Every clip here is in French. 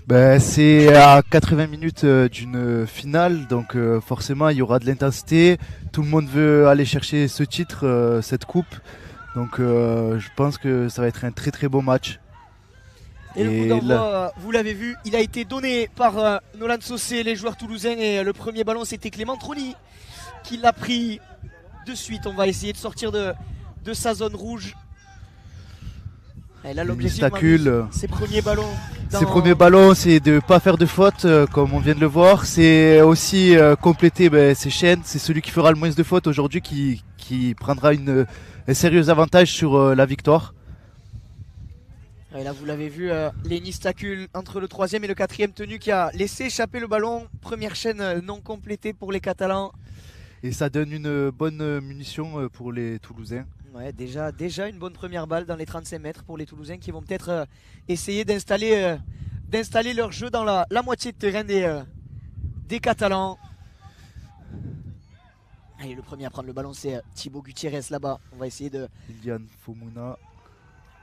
Ben, c'est à 80 minutes d'une finale, donc forcément il y aura de l'intensité. Tout le monde veut aller chercher ce titre, cette coupe. Donc je pense que ça va être un très très beau match. Et le coup Et d'envoi, là, vous l'avez vu, il a été donné par Nolan Saucé, les joueurs toulousains. Et le premier ballon, c'était Clément Trony qui l'a pris de suite. On va essayer de sortir de sa zone rouge. Et là, l'objectif, ses premiers ballons. Ses premiers ballons, c'est de ne pas faire de faute, comme on vient de le voir. C'est aussi compléter ses chaînes. C'est celui qui fera le moins de fautes aujourd'hui qui prendra un sérieux avantage sur la victoire. Et là, vous l'avez vu, Lenny Stacul entre le 3e et le 4e tenu qui a laissé échapper le ballon. Première chaîne non complétée pour les Catalans. Et ça donne une bonne munition pour les Toulousains. Ouais, déjà une bonne première balle dans les 35 mètres pour les Toulousains qui vont peut-être essayer d'installer leur jeu dans la moitié de terrain des Catalans. Allez, le premier à prendre le ballon, c'est Thibaut Gutiérrez là-bas. On va essayer de... Ilian Fomuna.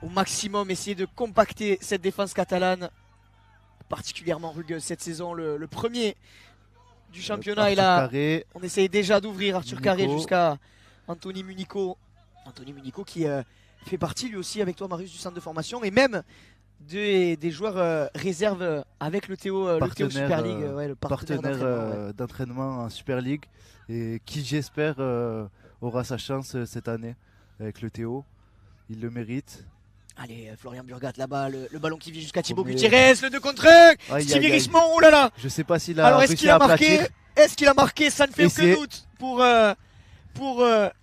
Au maximum essayer de compacter cette défense catalane, particulièrement rugueuse cette saison, le premier du championnat. Et là, Carré, on essaye déjà d'ouvrir Arthur Carré jusqu'à Anthony Munico. Anthony Munico qui fait partie lui aussi avec toi, Marius, du centre de formation et même des joueurs réserves avec le Théo Super League, le partenaire d'entraînement en Super League, et qui j'espère aura sa chance cette année avec le Théo. Il le mérite. Allez, Florian Burgat là-bas, le ballon qui vit jusqu'à Thibaut Gutiérrez, le 2 contre 1. Stevie Richemont, oh là là. Je sais pas s'il a réussi à marquer. Est-ce qu'il a marqué? Ça ne fait aucun doute pour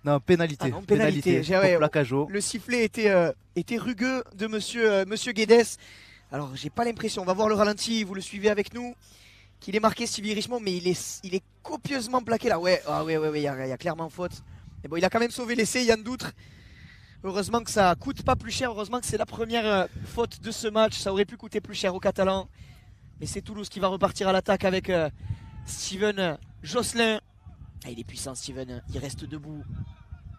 non, pénalité. Pénalité pour Placageau. Le sifflet était rugueux de monsieur Guedes. Alors, j'ai pas l'impression, on va voir le ralenti, vous le suivez avec nous, qu'il est marqué Stevie Richemont, mais il est copieusement plaqué là. Ouais, il y a clairement faute. Et bon, il a quand même sauvé l'essai, Yann Doutre. Heureusement que ça coûte pas plus cher, heureusement que c'est la première faute de ce match. Ça aurait pu coûter plus cher aux Catalans. Mais c'est Toulouse qui va repartir à l'attaque avec Steven Josselin. Ah, il est puissant Steven, il reste debout.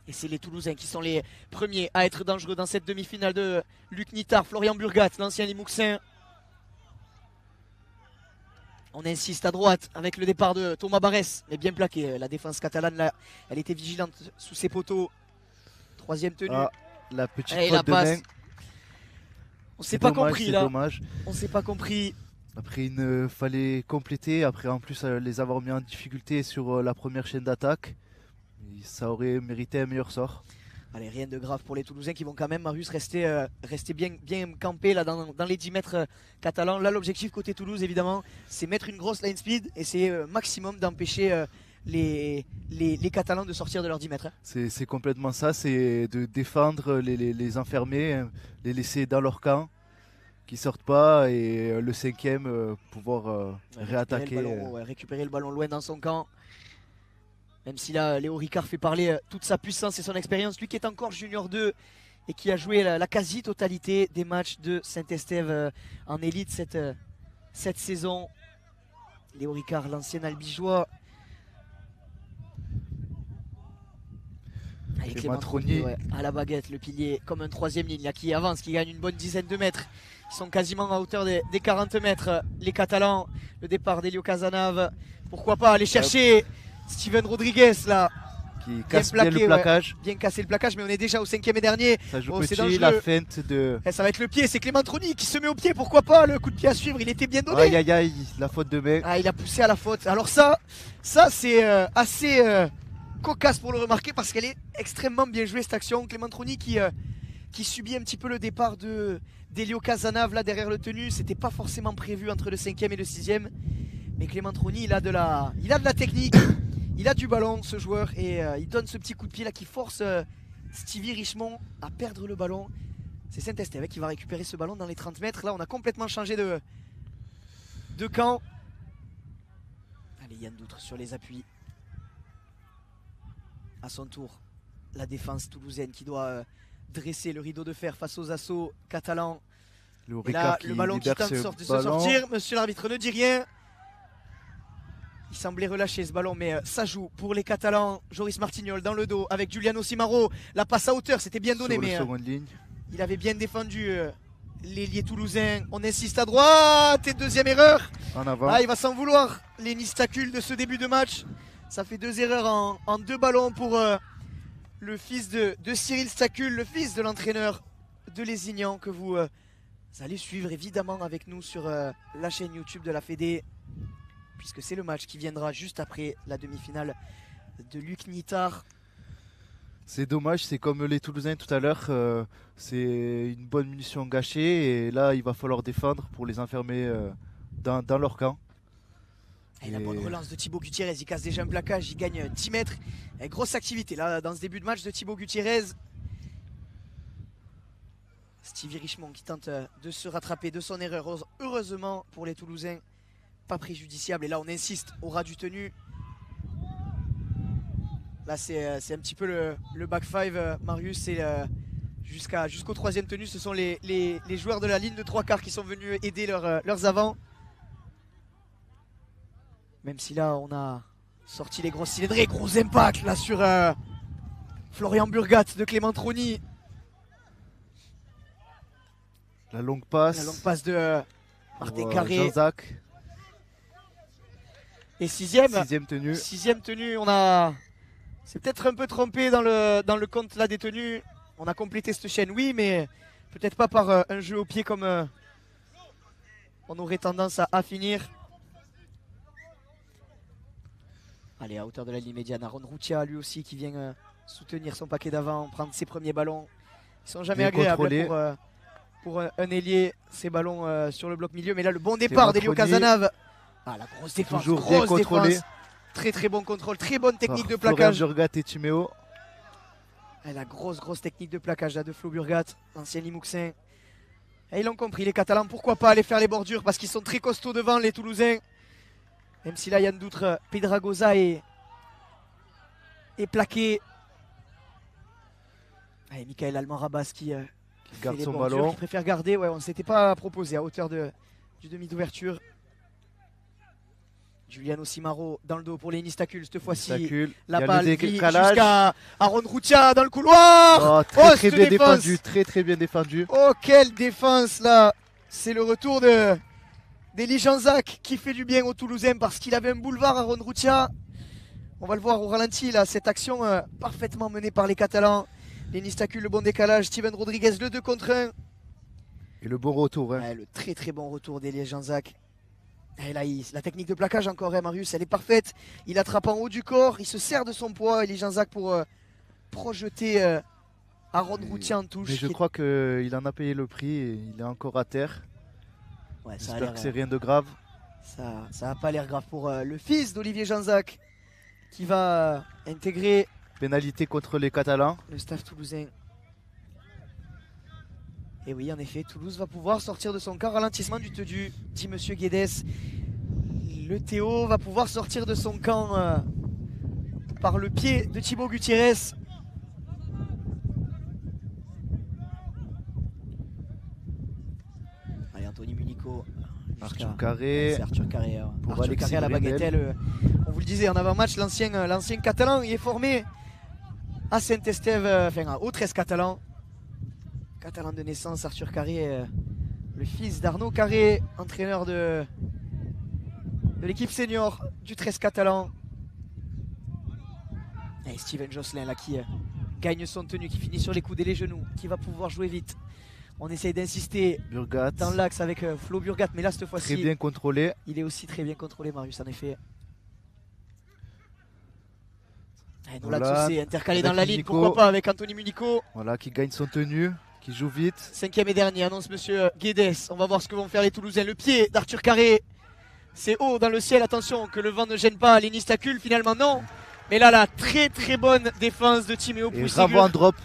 Et c'est les Toulousains qui sont les premiers à être dangereux dans cette demi-finale de Luc Nittard, Florian Burgat, l'ancien Limouxin. On insiste à droite avec le départ de Thomas Barès, mais bien plaqué. La défense catalane, là, elle était vigilante sous ses poteaux. Troisième tenue. Ah, la petite faute de main. On s'est pas compris là. Dommage. On s'est pas compris. Après, il fallait compléter. Après, en plus, les avoir mis en difficulté sur la première chaîne d'attaque. Ça aurait mérité un meilleur sort. Allez, rien de grave pour les Toulousains qui vont quand même, Marius, rester bien campés là, dans les 10 mètres catalans. Là, l'objectif côté Toulouse, évidemment, c'est mettre une grosse line speed et c'est maximum d'empêcher les Catalans de sortir de leurs 10 mètres. C'est complètement ça, c'est de défendre, les enfermer, les laisser dans leur camp, qui sortent pas, et le 5e pouvoir réattaquer. Récupérer le ballon loin dans son camp. Même si là, Léo Ricard fait parler toute sa puissance et son expérience. Lui qui est encore Junior 2 et qui a joué la quasi-totalité des matchs de Saint-Estève en élite cette saison. Léo Ricard, l'ancien albigeois. Allez, Clément Trony à la baguette, le pilier comme un 3e ligne là, qui avance, qui gagne une bonne dizaine de mètres. Ils sont quasiment à hauteur des 40 mètres, les Catalans. Le départ d'Elio Casanave. Pourquoi pas aller chercher Steven Rodriguez là. Qui casse bien le plaquage. Bien cassé le plaquage, mais on est déjà au 5e et dernier. Ça joue petit, la feinte de... Ça va être le pied, c'est Clément Trony qui se met au pied, pourquoi pas, le coup de pied à suivre, il était bien donné. Aïe aïe aïe, la faute de main. Ah, il a poussé à la faute. Alors ça c'est assez cocasse pour le remarquer parce qu'elle est extrêmement bien jouée cette action. Clément Trony qui subit un petit peu le départ d'Elio Casanave là derrière le tenu. C'était pas forcément prévu entre le 5e et le 6e. Mais Clément Trony, il a de la technique. Il a du ballon ce joueur et il donne ce petit coup de pied là qui force Stevie Richemont à perdre le ballon. C'est Saint-Estève qui va récupérer ce ballon dans les 30 mètres. Là on a complètement changé de camp. Allez, Yann Doutre sur les appuis. À son tour, la défense toulousaine qui doit dresser le rideau de fer face aux assauts catalans. Et là, le ballon qui tente de se sortir. Monsieur l'arbitre ne dit rien. Il semblait relâcher ce ballon, mais ça joue pour les Catalans. Joris Martignol dans le dos avec Giuliano Simaro. La passe à hauteur, c'était bien donné, mais il avait bien défendu l'ailier toulousain. On insiste à droite et deuxième erreur. En avant. Ah, il va s'en vouloir, Lenny Stacul, de ce début de match. Ça fait 2 erreurs en 2 ballons pour le fils de Cyril Stacul, le fils de l'entraîneur de Lézignan, que vous allez suivre évidemment avec nous sur la chaîne YouTube de la Fédé, puisque c'est le match qui viendra juste après la demi-finale de Luc Nittard. C'est dommage, c'est comme les Toulousains tout à l'heure, c'est une bonne munition gâchée et là il va falloir défendre pour les enfermer dans leur camp. Et la bonne relance de Thibaut Gutiérrez, il casse déjà un plaquage, il gagne 10 mètres. Et grosse activité là dans ce début de match de Thibaut Gutiérrez. Stevie Richemont qui tente de se rattraper de son erreur. Heureusement pour les Toulousains, pas préjudiciable. Et là on insiste au ras du tenu. Là c'est un petit peu le back five, Marius. C'est jusqu'au troisième tenu. Ce sont les joueurs de la ligne de 3/4 qui sont venus aider leurs avants. Même si là on a sorti les grosses cylindrées, gros impact là sur Florian Burgat de Clément Troni. La longue passe. La longue passe de Martin Carré. Jean-Jacques. Et sixième tenue. Sixième tenue, c'est peut-être un peu trompé dans le compte là des tenues. On a complété cette chaîne, oui, mais peut-être pas par un jeu au pied comme on aurait tendance à finir. Allez, à hauteur de la ligne médiane, Aaron Routia lui aussi qui vient soutenir son paquet d'avant, prendre ses premiers ballons. Ils sont jamais agréables pour un ailier, ces ballons sur le bloc milieu. Mais là, le bon départ d'Elio Casanave. Ah, la grosse défense. Toujours bien contrôlé. Très très bon contrôle, très bonne technique de plaquage. Florian Burgat et Timéo. Et la grosse technique de plaquage là de Flo Burgat, ancien Limouxin. Et ils l'ont compris, les Catalans, pourquoi pas aller faire les bordures parce qu'ils sont très costauds devant les Toulousains. Même si là Yann Doutre, Pedragosa est plaqué. Et Michael Allemand-Rabas qui garde son ballon. Qui préfère garder. Ouais, on ne s'était pas proposé à hauteur du demi d'ouverture. Giuliano Simaro dans le dos pour Lenny Stacul. Cette fois-ci, la balle jusqu'à Aaron Routia dans le couloir. Très bien défendu. Très bien défendu. Oh, quelle défense là. C'est le retour d'Elie Jean-Jacques qui fait du bien aux Toulousains parce qu'il avait un boulevard à Aaron Routia. On va le voir au ralenti là, cette action parfaitement menée par les Catalans. Lenny Stacul, le bon décalage, Steven Rodriguez, le 2 contre 1. Et le bon retour. Ouais, le très bon retour d'Elie Jean-Jacques. Et là, la technique de plaquage encore, Marius, elle est parfaite. Il attrape en haut du corps, il se sert de son poids, Elie Jean-Jacques, pour projeter Aaron Routia en touche. Mais je crois qu'il en a payé le prix et il est encore à terre. Ouais, j'espère que c'est rien de grave. Ça n'a pas l'air grave pour le fils d'Olivier Jean-Jacques qui va intégrer pénalité contre les Catalans. Le staff toulousain. Et oui, en effet, Toulouse va pouvoir sortir de son camp. Ralentissement du Tedu, dit Monsieur Guedes. Le Théo va pouvoir sortir de son camp par le pied de Thibaut Gutiérrez. Allez, Anthony Munico. Arthur Carré. C'est Arthur Carré. Pour Arthur Carré à la bagatelle. On vous le disait en avant-match, l'ancien catalan, il est formé à Saint-Estève, enfin au 13 catalan. Catalan de naissance, Arthur Carré, le fils d'Arnaud Carré, entraîneur de l'équipe senior du 13 catalan. Et Steven Josselin là qui gagne son tenue, qui finit sur les coudes et les genoux, qui va pouvoir jouer vite. On essaye d'insister dans l'axe avec Flo Burgat, mais là cette fois-ci, très bien contrôlé. Il est aussi très bien contrôlé, Marius, en effet. Nola Tsousé intercalé dans la ligne, pourquoi pas avec Anthony Munico. Voilà, qui gagne son tenue, qui joue vite. 5e et dernier, annonce Monsieur Guedes. On va voir ce que vont faire les Toulousains. Le pied d'Arthur Carré, c'est haut dans le ciel. Attention que le vent ne gêne pas Lenny Stacul, finalement non. Mais là, la très bonne défense de Timéo Poussigur. Bravo en drop.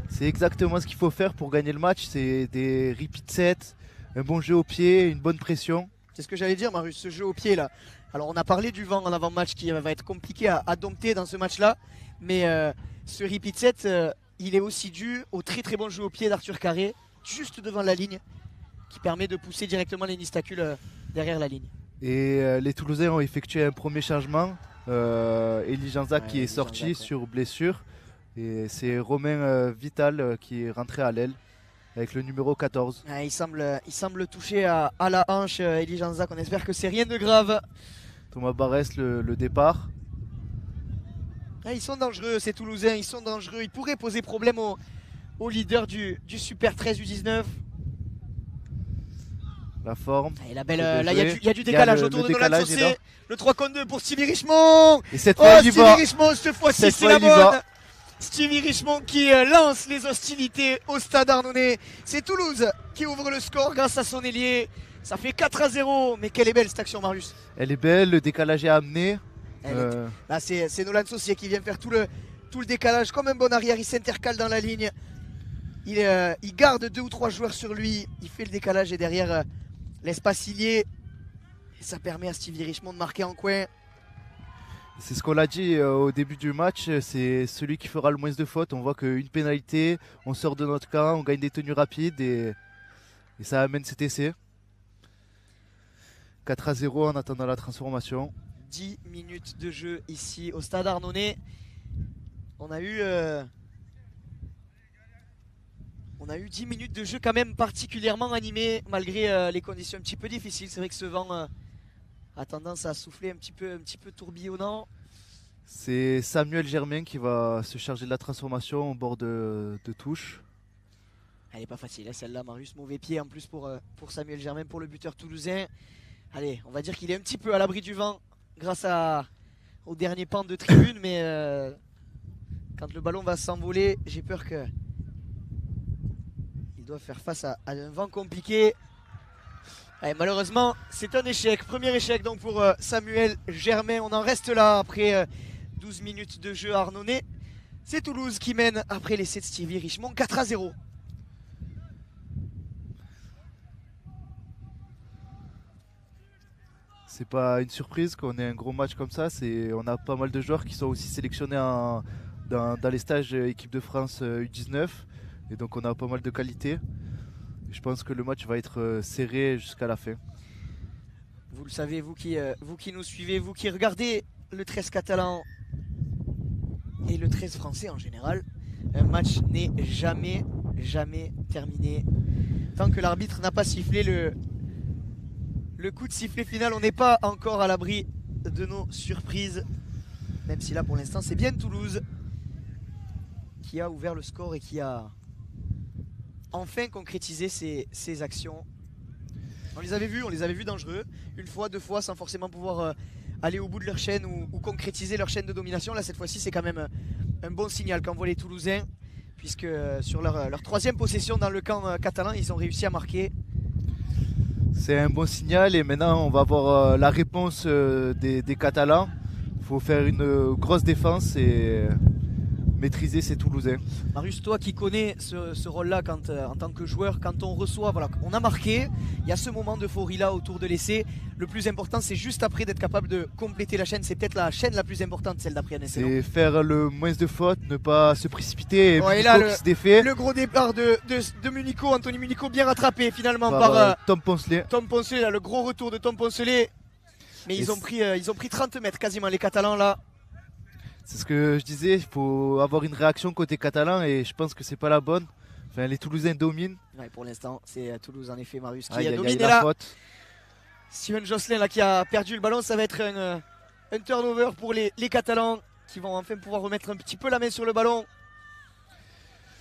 C'est exactement ce qu'il faut faire pour gagner le match. C'est des repeat sets, un bon jeu au pied, une bonne pression. C'est ce que j'allais dire, Marius, ce jeu au pied là. Alors on a parlé du vent en avant-match qui va être compliqué à dompter dans ce match-là. Mais ce repeat set, il est aussi dû au très bon jeu au pied d'Arthur Carré, juste devant la ligne, qui permet de pousser directement Lenny Stacul derrière la ligne. Et les Toulousains ont effectué un premier changement. Elie Jean-Jacques qui est sorti sur blessure. Et c'est Romain Vital qui est rentré à l'aile. avec le numéro 14. Il semble toucher à la hanche, Elie Janzak. On espère que c'est rien de grave. Thomas Barès, le départ. Ils sont dangereux, ces Toulousains, ils sont dangereux. Ils pourraient poser problème au leader du Super 13 U19. La forme. Et la belle, là, il y a du décalage autour de Nolan Saucé. Le 3 contre 2 pour Stevie Richemont. Et cette fois, il y va. Stevie Richemont, cette fois-ci, c'est la bonne. Stevie Richemont qui lance les hostilités au Stade Arnonnais. C'est Toulouse qui ouvre le score grâce à son ailier. Ça fait 4-0. Mais quelle est belle cette action, Marius. Elle est belle, le décalage est amené. Là, c'est Nolan Saucé qui vient faire tout le décalage. Comme un bon arrière, il s'intercale dans la ligne. Il garde 2 ou 3 joueurs sur lui. Il fait le décalage et derrière l'espace ilié. Et ça permet à Stevie Richemont de marquer en coin. C'est ce qu'on a dit au début du match, c'est celui qui fera le moins de fautes. On voit qu'une pénalité, on sort de notre camp, on gagne des tenues rapides et ça amène cet essai. 4-0 en attendant la transformation. 10 minutes de jeu ici au Stade Arnonnais. On a eu 10 minutes de jeu quand même particulièrement animées malgré les conditions un petit peu difficiles. C'est vrai que ce vent a tendance à souffler un petit peu tourbillonnant. C'est Samuel Germain qui va se charger de la transformation au bord de touche. Elle n'est pas facile celle-là, Marius. Mauvais pied en plus pour Samuel Germain, pour le buteur toulousain. Allez, on va dire qu'il est un petit peu à l'abri du vent grâce au dernier pan de tribune, mais quand le ballon va s'envoler, j'ai peur qu'il doit faire face à un vent compliqué. Allez, malheureusement, c'est un échec. Premier échec donc pour Samuel Germain. On en reste là après 12 minutes de jeu arnonnais. C'est Toulouse qui mène après l'essai de Stevie Richemont 4-0. C'est pas une surprise qu'on ait un gros match comme ça. On a pas mal de joueurs qui sont aussi sélectionnés dans les stages équipe de France U19. Et donc on a pas mal de qualité. Je pense que le match va être serré jusqu'à la fin. Vous le savez, vous qui nous suivez, vous qui regardez le 13 catalan et le 13 français en général, un match n'est jamais terminé. Tant que l'arbitre n'a pas sifflé le coup de sifflet final, on n'est pas encore à l'abri de nos surprises. Même si là pour l'instant c'est bien Toulouse qui a ouvert le score et qui a enfin concrétisé ses actions. On les avait vus dangereux, une fois, 2 fois, sans forcément pouvoir aller au bout de leur chaîne ou concrétiser leur chaîne de domination. Là cette fois-ci c'est quand même un bon signal qu'envoient les Toulousains, puisque sur leur 3e possession dans le camp catalan, ils ont réussi à marquer. C'est un bon signal et maintenant on va avoir la réponse des Catalans. Il faut faire une grosse défense et maîtriser ces Toulousains. Marius, toi qui connais ce rôle-là en tant que joueur, quand on reçoit, voilà, on a marqué, il y a ce moment d'euphorie là autour de l'essai. Le plus important, c'est juste après d'être capable de compléter la chaîne. C'est peut-être la chaîne la plus importante, celle d'après un essai. C'est faire le moins de fautes, ne pas se précipiter. Et et là, qui se défait. Le gros départ de Munico, Anthony Munico, bien rattrapé finalement par Tom Poncelet. Tom Poncelet, là, le gros retour de Tom Poncelet. Mais ils ont pris 30 mètres quasiment les Catalans là. C'est ce que je disais, il faut avoir une réaction côté catalan et je pense que c'est pas la bonne. Enfin, les Toulousains dominent. Ouais, pour l'instant, c'est Toulouse en effet, Marius qui a dominé la là. faute. Steven Josselin là qui a perdu le ballon, ça va être un turnover pour les Catalans qui vont enfin pouvoir remettre un petit peu la main sur le ballon.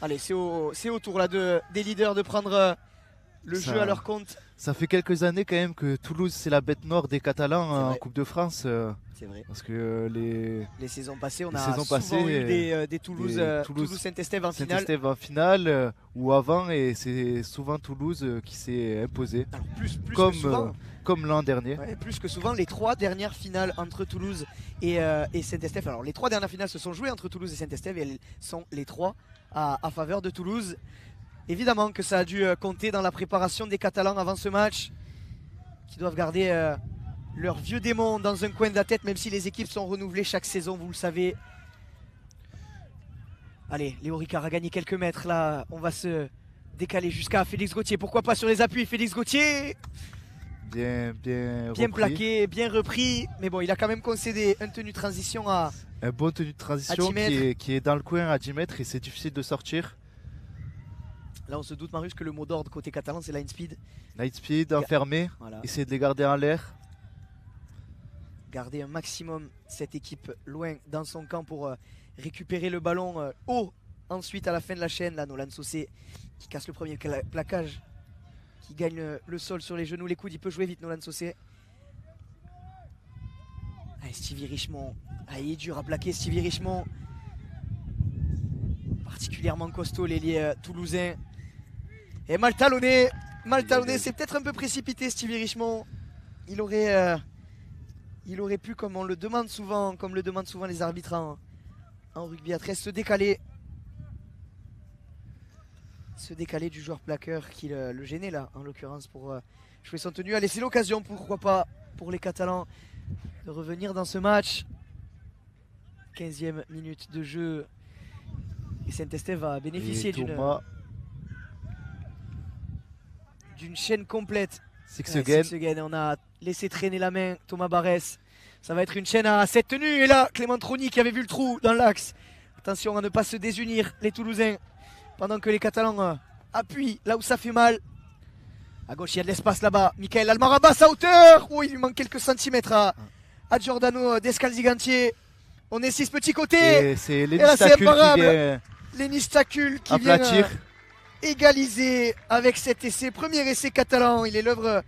Allez, c'est au tour là des leaders de prendre le jeu à leur compte. Ça fait quelques années quand même que Toulouse c'est la bête noire des Catalans en Coupe de France. C'est vrai. Parce que les saisons passées, on les a saisons souvent passées, eu des Toulouse Saint-Estève en finale. Saint-Estève en finale ou avant et c'est souvent Toulouse qui s'est imposé. Alors plus que souvent, comme l'an dernier. Ouais, plus que souvent, les 3 dernières finales entre Toulouse et Saint-Estève. Alors les 3 dernières finales se sont jouées entre Toulouse et Saint-Estève et elles sont les 3 à faveur de Toulouse. Évidemment que ça a dû compter dans la préparation des Catalans avant ce match, qui doivent garder leur vieux démon dans un coin de la tête, même si les équipes sont renouvelées chaque saison, vous le savez. Allez, Léo Ricard a gagné quelques mètres là, on va se décaler jusqu'à Félix Gauthier. Pourquoi pas sur les appuis, Félix Gauthier. Bien plaqué, bien repris, mais bon, il a quand même concédé une tenue de transition à un bon tenue de transition qui est dans le coin à 10 mètres et c'est difficile de sortir. Là on se doute Marius que le mot d'ordre côté catalan c'est line speed. Night speed, enfermé, Voilà. essayer de les garder en l'air. Garder un maximum cette équipe loin dans son camp pour récupérer le ballon haut. Ensuite à la fin de la chaîne, là Nolan Saucé qui casse le premier plaquage, qui gagne le sol sur les genoux, les coudes, il peut jouer vite Nolan Saucé. Allez, Stevie Richemont, il est dur à plaquer Stevie Richemont. Particulièrement costaud l'ailier toulousain. Et mal talonné, c'est peut-être un peu précipité Stevie Richemont. Il aurait pu, comme on le demande souvent, comme le demandent souvent les arbitres en rugby à 13, se décaler du joueur plaqueur qui le gênait là, en l'occurrence, pour jouer son tenue. Allez, c'est l'occasion, pourquoi pas, pour les Catalans de revenir dans ce match. 15e minute de jeu. Et Saint-Estève va bénéficier d'une chaîne complète. Six again. On a laissé traîner la main Thomas Barès. Ça va être une chaîne à 7 tenues. Et là, Clément Troni qui avait vu le trou dans l'axe. Attention à ne pas se désunir, les Toulousains. Pendant que les Catalans appuient là où ça fait mal. À gauche, il y a de l'espace là-bas. Michael Almarabas à hauteur. Oh, il lui manque quelques centimètres à Giordano Descalzi-Gantier. On est 6 petits côtés. Et c'est Lenny Stacul qui vient égaliser avec cet essai. Premier essai catalan. Il est l'œuvre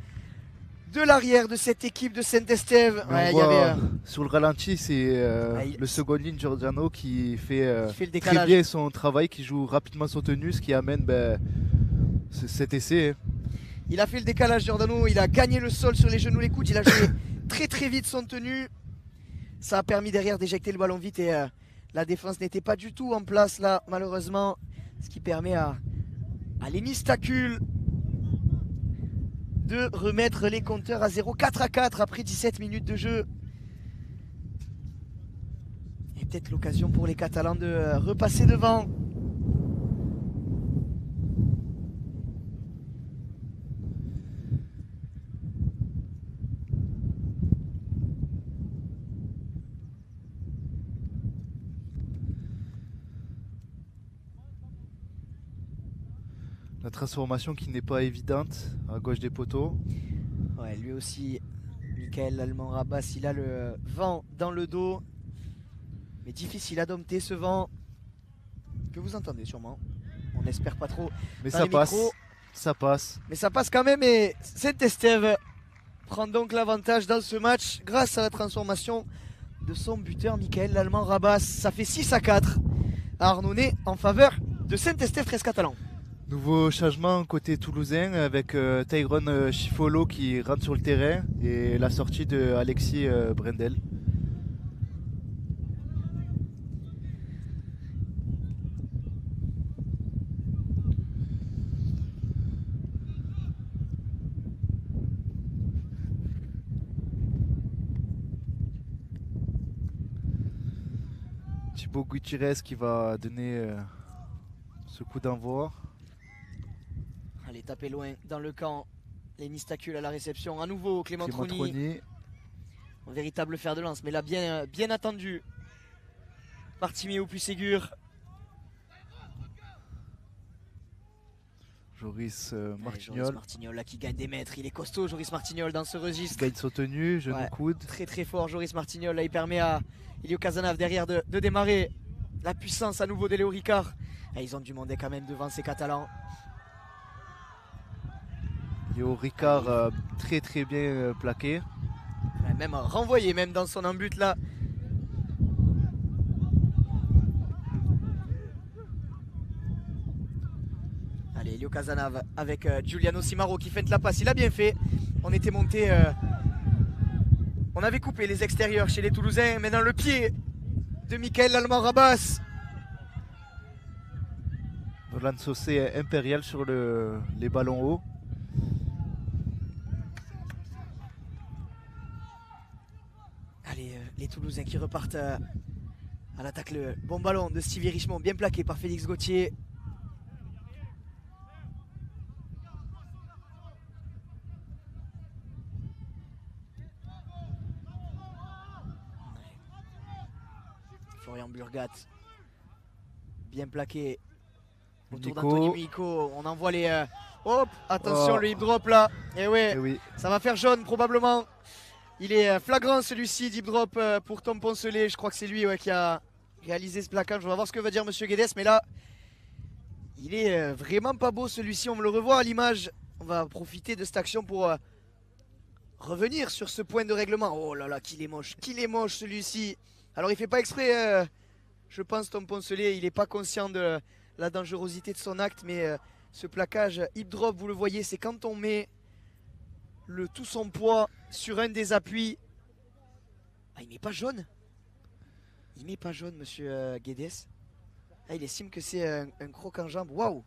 de l'arrière de cette équipe de Saint-Estève. Sur le ralenti, c'est le second ligne Giordano qui fait le très bien son travail, qui joue rapidement son tenue, ce qui amène cet essai. Il a fait le décalage Giordano, il a gagné le sol sur les genoux, les coudes, il a joué très très vite son tenue. Ça a permis derrière d'éjecter le ballon vite et la défense n'était pas du tout en place là malheureusement. Ce qui permet à Lenny Stacul de remettre les compteurs à 0, 4-4 après 17 minutes de jeu. Et peut-être l'occasion pour les Catalans de repasser devant. La transformation qui n'est pas évidente à gauche des poteaux. Ouais, lui aussi, Michael Almarabas, il a le vent dans le dos. Mais difficile à dompter ce vent que vous entendez sûrement. On n'espère pas trop. Mais ça passe. Ça passe. Mais ça passe quand même et Saint-Estève prend donc l'avantage dans ce match grâce à la transformation de son buteur Michael Almarabas. Ça fait 6-4 à Arnonay en faveur de Saint-Estève 13 catalan. Nouveau changement côté toulousain avec Tyrone Chifolo qui rentre sur le terrain et la sortie de Alexis Brendel. Thibaut Gutiérrez qui va donner ce coup d'envoi. Allez, taper loin dans le camp. Lenny Stacul à la réception. À nouveau, Clément Troni. Un véritable fer de lance, mais là, bien attendu par Timéo Puisségur. Joris Martignol. Joris Martignol là, qui gagne des mètres. Il est costaud, Joris Martignol, dans ce registre. Il gagne son tenue, genou coude. Très très fort, Joris Martignol. Là, il permet à Elio Casanave derrière de démarrer. La puissance à nouveau d'Eléo Ricard. Et ils ont dû monter quand même devant ces Catalans. Léo Ricard très très bien plaqué. Ouais, même renvoyé même dans son embut là. Allez, Elio Casanave avec Giuliano Simaro qui feinte la passe. Il a bien fait. On était monté. On avait coupé les extérieurs chez les Toulousains. Maintenant le pied de Michael Almarabas. Nolan Saucé impérial sur les ballons hauts. Allez, les Toulousains qui repartent à l'attaque. Le bon ballon de Stevie Richemont, bien plaqué par Félix Gauthier. Florian Burgat, bien plaqué autour Nico. d'Anthony Mico. On envoie les... Hop, attention Oh. le hip drop là. Et ouais, Eh oui, ça va faire jaune probablement. Il est flagrant celui-ci, deep drop pour Tom Poncelet. Je crois que c'est lui qui a réalisé ce plaquage. On va voir ce que va dire Monsieur Guedes. Mais là, il est vraiment pas beau celui-ci. On me le revoit à l'image. On va profiter de cette action pour revenir sur ce point de règlement. Oh là là, qu'il est moche celui-ci. Alors il fait pas exprès, je pense Tom Poncelet. Il est pas conscient de la dangerosité de son acte. Mais ce plaquage hip drop, vous le voyez, c'est quand on met tout son poids sur un des appuis. Ah, il met pas jaune. Il met pas jaune, monsieur Guedes. Ah, il estime que c'est un croc en jambe. Waouh.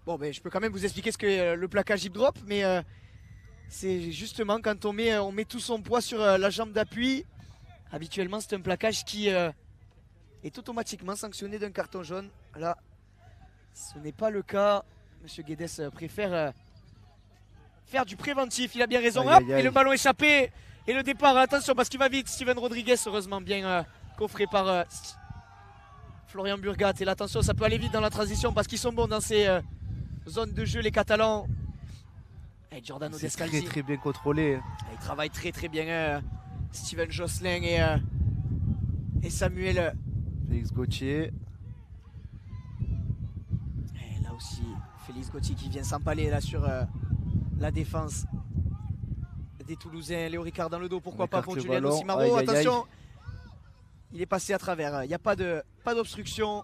Bon, ben, je peux quand même vous expliquer ce que le plaquage hip drop, mais c'est justement quand on met tout son poids sur la jambe d'appui. Habituellement, c'est un plaquage qui est automatiquement sanctionné d'un carton jaune. Là, ce n'est pas le cas. Monsieur Guedes préfère faire du préventif. Il a bien raison. Aïe, Hop, aïe, aïe. et le ballon échappé. Et le départ, attention parce qu'il va vite. Steven Rodriguez, heureusement bien coffré par Florian Burgat. Et là, attention, ça peut aller vite dans la transition parce qu'ils sont bons dans ces zones de jeu, les Catalans. Et Giordano c'est Descalzi. très bien contrôlé. Il travaille très bien Steven Josselin et Samuel. Félix Gauthier. Et là aussi, Félix Gauthier qui vient s'empaler là sur la défense des Toulousains. Léo Ricard dans le dos, pourquoi On pas écarte pour le Giuliano ballon. Simaro. Aïe, aïe, aïe. Attention, il est passé à travers. Il n'y a pas d'obstruction.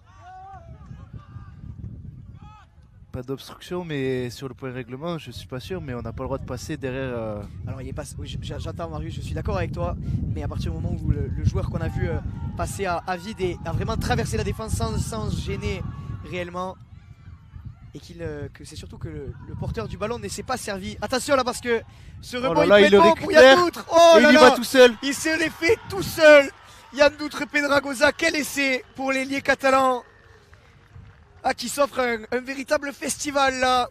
Pas d'obstruction, mais sur le point de règlement, je suis pas sûr, mais on n'a pas le droit de passer derrière. Alors il est passé, oui, j'entends Marius, je suis d'accord avec toi, mais à partir du moment où le joueur qu'on a vu passer à vide et a vraiment traversé la défense sans gêner réellement, et que c'est surtout que le porteur du ballon ne s'est pas servi. Attention là parce que ce rebond là là, il il peut le être bon pour récupère. Yann Doutre. Oh Et là il y là, va tout seul. il se les fait tout seul. Yann Doutre Pedragosa, quel essai pour l'ailier catalan. Ah, qui s'offre un véritable festival là.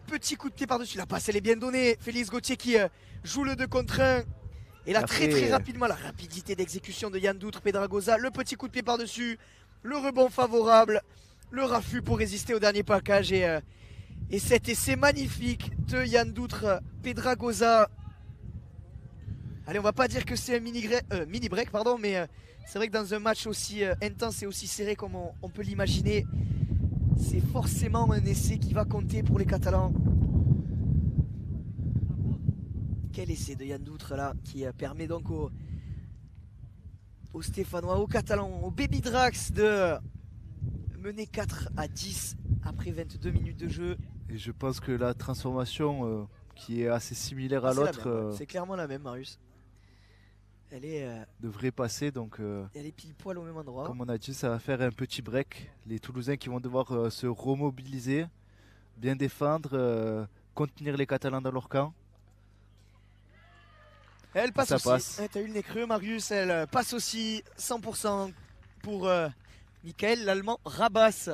Petit coup de pied par-dessus. La passe elle est bien donnée. Félix Gauthier qui joue le 2 contre 1. Et là Après, très rapidement, la rapidité d'exécution de Yann Doutre Pedragosa. Le petit coup de pied par-dessus. Le rebond favorable. Le raffut pour résister au dernier plaquage. Et cet essai magnifique de Yann Doutre Pedragosa. Allez, on va pas dire que c'est un mini break, pardon, mais c'est vrai que dans un match aussi intense et aussi serré comme on peut l'imaginer, c'est forcément un essai qui va compter pour les Catalans. Quel essai de Yann Doutre là, qui permet donc aux Stéphanois, aux Catalans, aux Baby Drax de mener 4-10 après 22 minutes de jeu. Et je pense que la transformation qui est assez similaire à C'est la l'autre même, c'est clairement la même, Marius. Elle est devrait passer. Donc, pile poil au même endroit. comme on a dit, ça va faire un petit break. Les Toulousains qui vont devoir se remobiliser, bien défendre, contenir les Catalans dans leur camp. Elle passe Ça aussi. passe. Ouais, t'as eu le nez creux, Marius. Elle passe aussi 100% pour Michael, l'Allemand Rabas,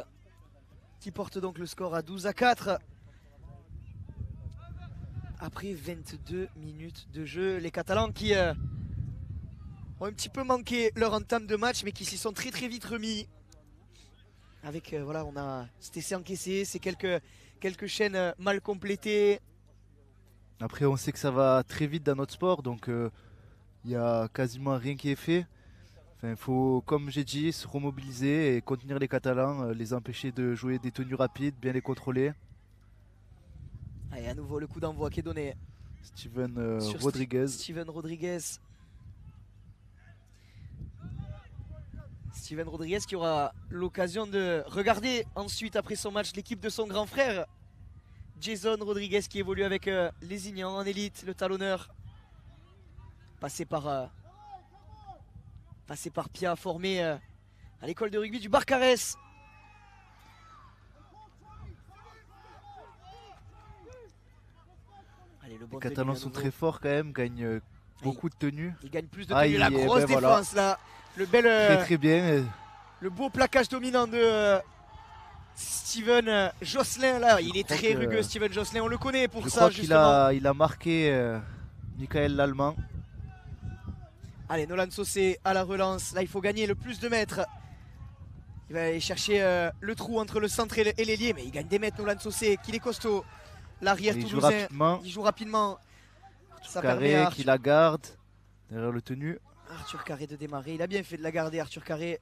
qui porte donc le score à 12-4. Après 22 minutes de jeu, les Catalans qui ont un petit peu manqué leur entame de match, mais qui s'y sont très vite remis. Avec, voilà, on a cet essai encaissé, c'est quelques chaînes mal complétées. Après, on sait que ça va très vite dans notre sport, donc il n'y a quasiment rien qui est fait. Enfin, il faut, comme j'ai dit, se remobiliser et contenir les Catalans, les empêcher de jouer des tenues rapides, bien les contrôler. Allez, à nouveau le coup d'envoi qui est donné Steven sur Rodriguez. Steven Rodriguez. Steven Rodriguez qui aura l'occasion de regarder ensuite après son match l'équipe de son grand frère Jason Rodriguez qui évolue avec les Ignans en élite, le talonneur. Passé par Pia, formé à l'école de rugby du Barcarès. Allez, le bon Les Catalans tenue à sont nouveau. très forts quand même, gagnent beaucoup de tenues. Il gagne plus de Ah, tenue. La il est- grosse ben défense voilà. là. Le bel, Très bien. le beau plaquage dominant de Steven Josselin là. Il est crois très que- rugueux, Steven Josselin. On le connaît pour Je ça crois qu'il justement. il a marqué Michael l'Allemand. Allez, Nolan Saucé à la relance. Là, il faut gagner le plus de mètres. Il va aller chercher le trou entre le centre et l'ailier, mais il gagne des mètres, Nolan Saucé, qu'il est costaud. L'arrière toulousain, il joue rapidement. Ça Carré qui la garde derrière le tenu. Arthur Carré de démarrer, il a bien fait de la garder, Arthur Carré.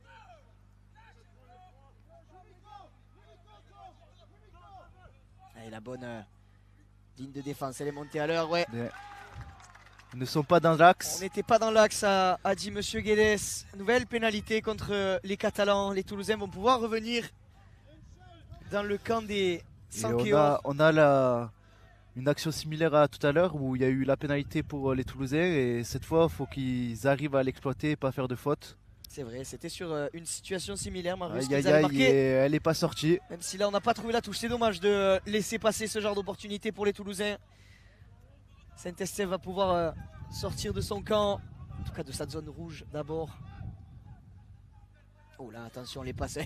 Et la bonne ligne de défense, elle est montée à l'heure, ouais. Mais ils ne sont pas dans l'axe. On n'était pas dans l'axe, a dit Monsieur Guedes. Nouvelle pénalité contre les Catalans. Les Toulousains vont pouvoir revenir dans le camp des Sankéors. On a une action similaire à tout à l'heure où il y a eu la pénalité pour les Toulousains et cette fois il faut qu'ils arrivent à l'exploiter et pas faire de faute. C'est vrai, c'était sur une situation similaire, Marius. Elle n'est pas sortie. Même si là on n'a pas trouvé la touche, c'est dommage de laisser passer ce genre d'opportunité pour les Toulousains. Saint-Estève va pouvoir sortir de son camp, en tout cas de sa zone rouge d'abord. Oh là, attention les passes.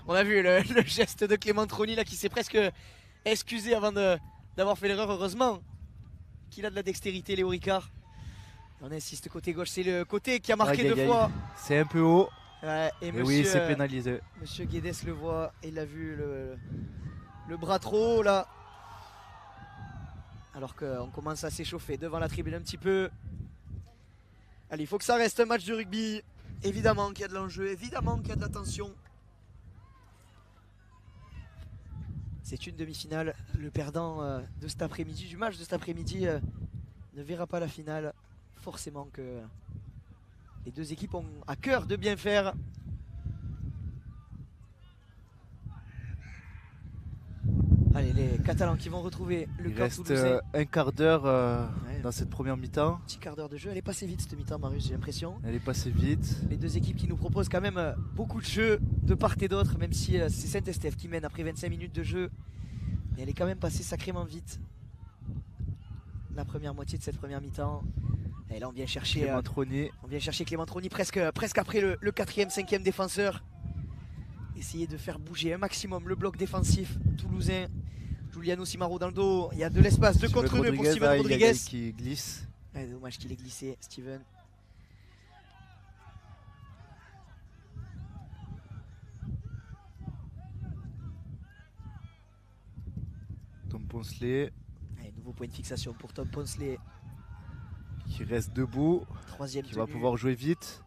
On a vu le geste de Clément Troni là qui s'est presque excusé avant d'avoir fait l'erreur. Heureusement qu'il a de la dextérité, Léo Ricard. On insiste côté gauche, c'est le côté qui a marqué deux fois. C'est un peu haut. Ouais, et monsieur, oui, c'est pénalisé. Monsieur Guedes le voit et il a vu le bras trop haut là. Alors qu'on commence à s'échauffer devant la tribune un petit peu. Allez, il faut que ça reste un match de rugby. Évidemment qu'il y a de l'enjeu, évidemment qu'il y a de la tension. C'est une demi-finale. Le perdant de cet après-midi, du match de cet après-midi, ne verra pas la finale. Forcément que les deux équipes ont à cœur de bien faire. Allez, les Catalans qui vont retrouver le camp toulousain. Il reste un quart d'heure dans cette première mi-temps. Petit quart d'heure de jeu. Elle est passée vite cette mi-temps, Marius, j'ai l'impression. Elle est passée vite. Les deux équipes qui nous proposent quand même beaucoup de jeux de part et d'autre, même si c'est Saint-Estève qui mène après 25 minutes de jeu. Mais elle est quand même passée sacrément vite. La première moitié de cette première mi-temps. Et là on vient chercher Clément Troni. On vient chercher Clément Troni presque après le 4e, 5e défenseur. Essayer de faire bouger un maximum le bloc défensif toulousain. Giuliano Simaro dans le dos. Il y a de l'espace de contre 2 pour Steven Rodriguez. Qui glisse. Ouais, dommage qu'il ait glissé, Steven. Tom Poncelet. Allez, nouveau point de fixation pour Tom Poncelet. Qui reste debout. Troisième qui tenue. va pouvoir jouer vite.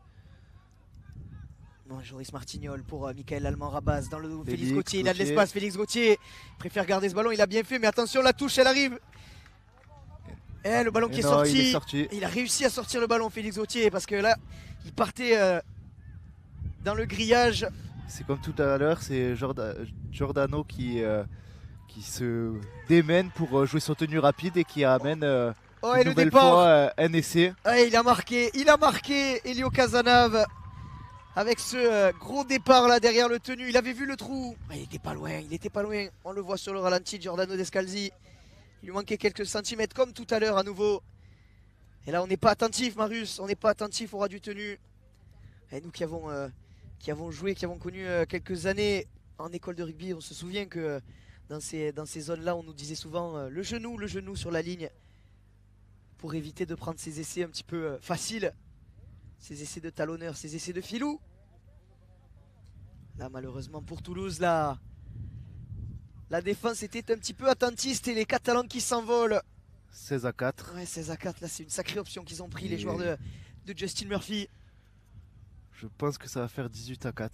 Bon, Joris Martignol pour Michael Allemand-Rabas dans le dos. Félix Gauthier, il a de l'espace. Félix Gauthier préfère garder ce ballon, il a bien fait, mais attention, la touche, elle arrive. Et le ballon qui est sorti. Il a réussi à sortir le ballon, Félix Gauthier, parce que là, il partait dans le grillage. C'est comme tout à l'heure, c'est Giordano qui se démène pour jouer son tenue rapide et qui amène une nouvelle fois un essai. Ouais, il a marqué Elio Casanave avec ce gros départ là derrière le tenu. Il avait vu le trou, il était pas loin, on le voit sur le ralenti de Giordano Descalzi. Il lui manquait quelques centimètres comme tout à l'heure à nouveau. Et là on n'est pas attentif, Marius, on n'est pas attentif au ras du tenu. Et nous qui avons joué, qui avons connu quelques années en école de rugby, on se souvient que dans ces zones-là, on nous disait souvent le genou sur la ligne pour éviter de prendre ces essais un petit peu faciles, ces essais de talonneur, ces essais de filou. Là, malheureusement pour Toulouse, la défense était un petit peu attentiste et les Catalans qui s'envolent. 16-4. Ouais, 16-4, là c'est une sacrée option qu'ils ont pris, les joueurs de Justin Murphy. Je pense que ça va faire 18-4.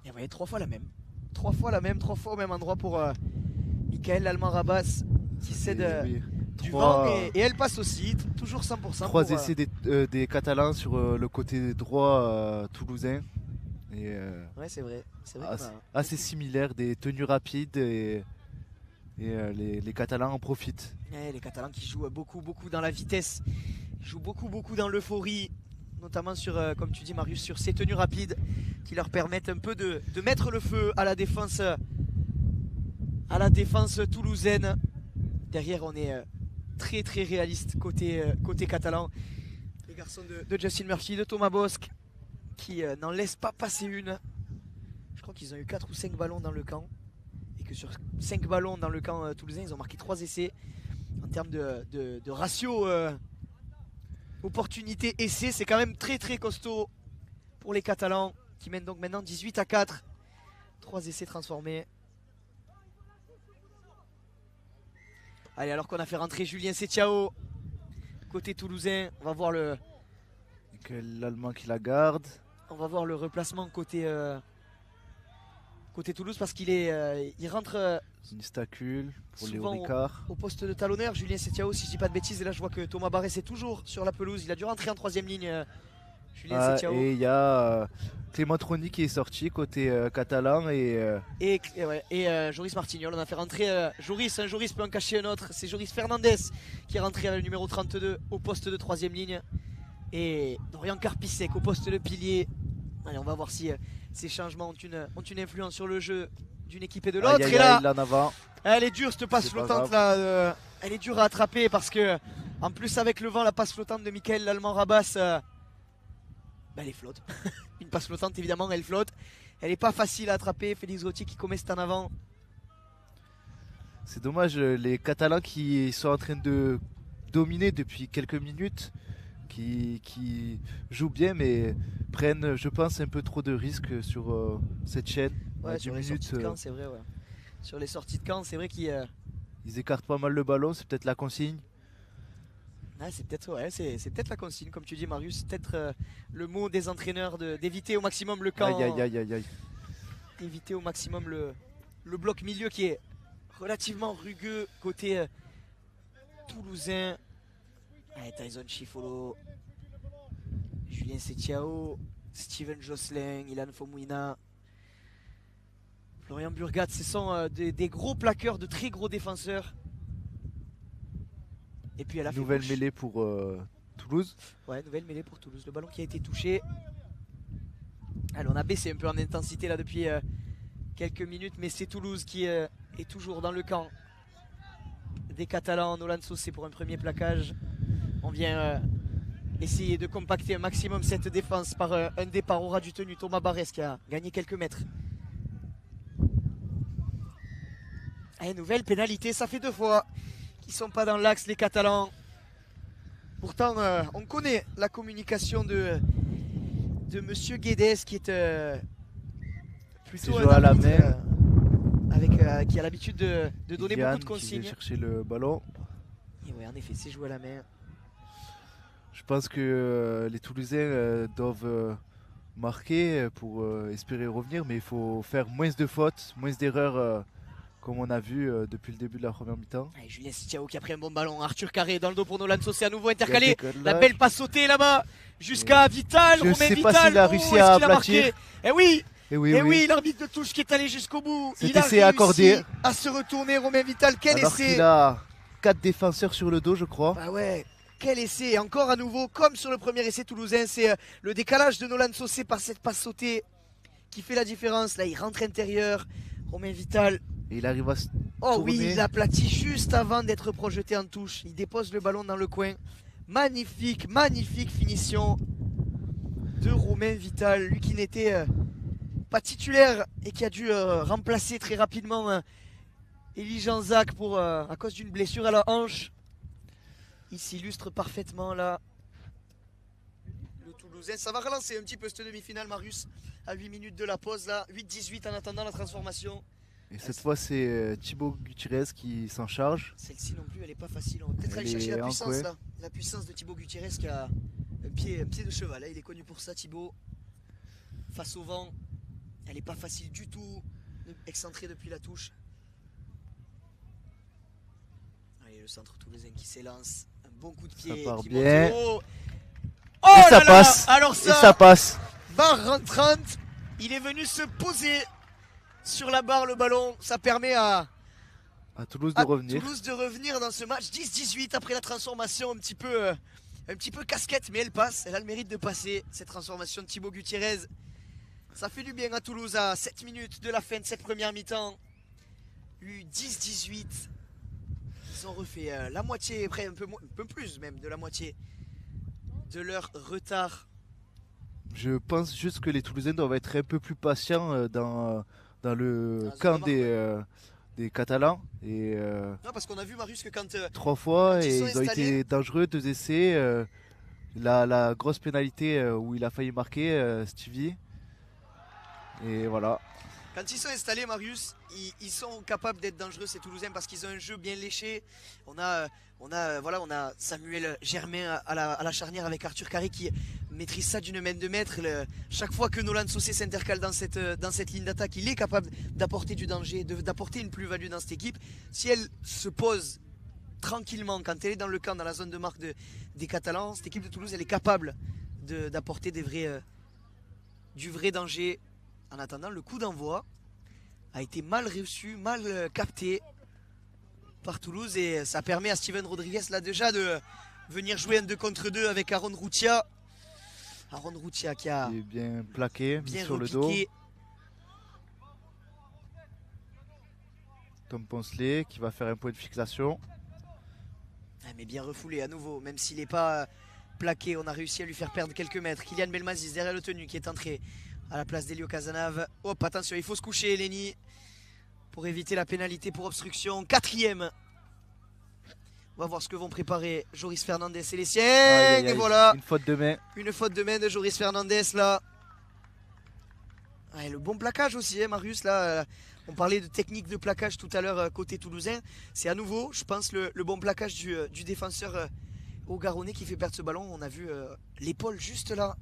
Et ouais, 3 fois la même. 3 fois au même endroit pour Michael Allemand-Rabas qui cède du vent et elle passe aussi, toujours 100%. 3 essais des Catalans sur le côté droit toulousain. Ouais, c'est vrai. Assez similaire, des tenues rapides et les Catalans en profitent. Ouais, les Catalans qui jouent beaucoup dans la vitesse, ils jouent beaucoup dans l'euphorie, notamment sur, comme tu dis Marius, sur ces tenues rapides qui leur permettent un peu de mettre le feu à la défense toulousaine. Derrière on est très réaliste côté catalan. Les garçons de Justin Murphy, de Thomas Bosque qui n'en laissent pas passer une. Je crois qu'ils ont eu 4 ou 5 ballons dans le camp et que sur 5 ballons dans le camp toulousain ils ont marqué 3 essais. En termes de ratio opportunité-essai, c'est quand même très costaud pour les Catalans qui mènent donc maintenant 18-4 3 essais transformés. Allez, alors qu'on a fait rentrer Julien Setiao côté toulousain, on va voir l'Allemand qui la garde. on va voir le replacement côté côté Toulouse parce qu'il il rentre Nistacule pour Léo souvent Ricard. au poste de talonneur. Julien Setiao, si je dis pas de bêtises, et là je vois que Thomas Barrès est toujours sur la pelouse. Il a dû rentrer en 3ème ligne. Julien Setiao. Et il y a Clément Troni qui est sorti côté catalan Et Joris Martignol. On a fait rentrer Joris. Un Joris peut en cacher un autre. C'est Joris Fernandez qui est rentré avec le numéro 32 au poste de 3ème ligne. Et Dorian Karpisek au poste de pilier. Allez, on va voir si ces changements ont une influence sur le jeu d'une équipe et de l'autre. Et là, elle est dure cette passe flottante là. Elle est dure à attraper parce que en plus avec le vent, la passe flottante de Michael l'Allemand Rabas, elle est flotte. Une passe flottante évidemment, elle flotte. Elle n'est pas facile à attraper. Félix Gauthier qui commet en avant. C'est dommage, les Catalans qui sont en train de dominer depuis quelques minutes, qui jouent bien mais prennent, je pense, un peu trop de risques sur cette chaîne. Ouais, sur les sorties de camp, c'est vrai. Ouais. Sur les sorties de camp, c'est vrai qu'ils ils écartent pas mal le ballon, c'est peut-être la consigne. Ah, c'est peut-être la consigne, comme tu dis Marius, c'est peut-être le mot des entraîneurs d'éviter au maximum le camp. Aïe. Éviter au maximum le bloc milieu qui est relativement rugueux côté toulousain. Allez, Tyson Chifolo, Julien Setiao, Steven Josselin, Ilan Fomouina, Florian Burgat. Ce sont des gros plaqueurs, de très gros défenseurs. Et puis elle a nouvelle mêlée pour Toulouse. Ouais, nouvelle mêlée pour Toulouse. Le ballon qui a été touché. Allez, on a baissé un peu en intensité là depuis quelques minutes, mais c'est Toulouse qui est toujours dans le camp des Catalans. Nolan Saucé pour un premier plaquage. On vient essayer de compacter un maximum cette défense par un départ au ras du tenu. Thomas Barrès qui a gagné quelques mètres. Allez, nouvelle pénalité, ça fait 2 fois qu'ils ne sont pas dans l'axe les Catalans. Pourtant, on connaît la communication de Monsieur Guedes qui est plutôt un arbitre qui a l'habitude de donner beaucoup de consignes. Qui vient chercher le ballon. Et oui, en effet, c'est joué à la main. Je pense que les Toulousains doivent marquer pour espérer revenir, mais il faut faire moins de fautes, moins d'erreurs. Comme on a vu depuis le début de la première mi-temps. Julien Setiao qui a pris un bon ballon. Arthur Carré dans le dos pour Nolan Saucé à nouveau intercalé. La belle passe sautée là-bas jusqu'à Vital. Je ne sais pas s'il a réussi à aplatir. Et oui, l'arbitre de touche qui est allé jusqu'au bout. Il a réussi à se retourner. Romain Vital, quel alors essai. Il a 4 défenseurs sur le dos, je crois. Bah ouais, quel essai. Et encore à nouveau, comme sur le premier essai toulousain, c'est le décalage de Nolan Saucé par cette passe sautée qui fait la différence. Là, il rentre intérieur. Romain Vital. Et il arrive à se tourner. Oui, il aplatit juste avant d'être projeté en touche. Il dépose le ballon dans le coin. Magnifique finition de Romain Vital. Lui qui n'était pas titulaire et qui a dû remplacer très rapidement Élie Jean-Zac à cause d'une blessure à la hanche. Il s'illustre parfaitement là. Le Toulousain. Ça va relancer un petit peu cette demi-finale, Marius. À 8 minutes de la pause là. 8-18 en attendant la transformation. Et cette fois, c'est Thibaut Gutiérrez qui s'en charge. Celle-ci non plus, elle n'est pas facile. On va peut-être aller chercher la puissance là. La puissance de Thibaut Gutiérrez qui a un pied de cheval. Hein. Il est connu pour ça, Thibaut. Face au vent, elle n'est pas facile du tout. Excentrée depuis la touche. Allez, le centre toulousain qui s'élance. Un bon coup de pied. Ça part qui bien. monte et ça passe. Alors ça, et ça passe. Barre rentrante. Il est venu se poser sur la barre, le ballon. Ça permet à Toulouse de revenir. Toulouse de revenir dans ce match. 10-18 après la transformation un petit peu casquette, mais elle passe. Elle a le mérite de passer, cette transformation de Thibaut Gutiérrez. Ça fait du bien à Toulouse à 7 minutes de la fin de cette première mi-temps. 10-18. Ils ont refait la moitié, près un peu plus même de la moitié de leur retard. Je pense juste que les Toulousains doivent être un peu plus patients dans le camp des Catalans. Et, non, parce qu'on a vu Marius que quand 3 fois et ils ont été dangereux, 2 essais. La grosse pénalité où il a failli marquer Stevie. Et voilà. Quand ils sont installés, Marius, ils sont capables d'être dangereux, ces Toulousains, parce qu'ils ont un jeu bien léché. On a Samuel Germain à la charnière avec Arthur Carré qui maîtrise ça d'une main de maître. Chaque fois que Nolan Saucé s'intercale dans cette ligne d'attaque, il est capable d'apporter du danger, d'apporter une plus-value dans cette équipe. Si elle se pose tranquillement, quand elle est dans le camp, dans la zone de marque des Catalans, cette équipe de Toulouse, elle est capable d'apporter du vrai danger. En attendant, le coup d'envoi a été mal reçu, mal capté par Toulouse, et ça permet à Steven Rodriguez là déjà de venir jouer un 2 contre 2 avec Aaron Routia. Aaron Routia qui a bien plaqué, bien sur repiqué. le dos. Tom Poncelet qui va faire un point de fixation. Mais bien refoulé à nouveau, même s'il n'est pas plaqué, on a réussi à lui faire perdre quelques mètres. Kylian Belmazis derrière le tenu qui est entré à la place d'Elio Casanave. Hop, attention, il faut se coucher, Lenny, pour éviter la pénalité pour obstruction. 4e. On va voir ce que vont préparer Joris Fernandez et les siens. Et voilà. Une faute de main. Une faute de main de Joris Fernandez là. Le bon plaquage aussi, hein, Marius. Là, on parlait de technique de plaquage tout à l'heure côté toulousain. C'est à nouveau, je pense, le bon plaquage du défenseur au Garonnais qui fait perdre ce ballon. On a vu l'épaule juste là,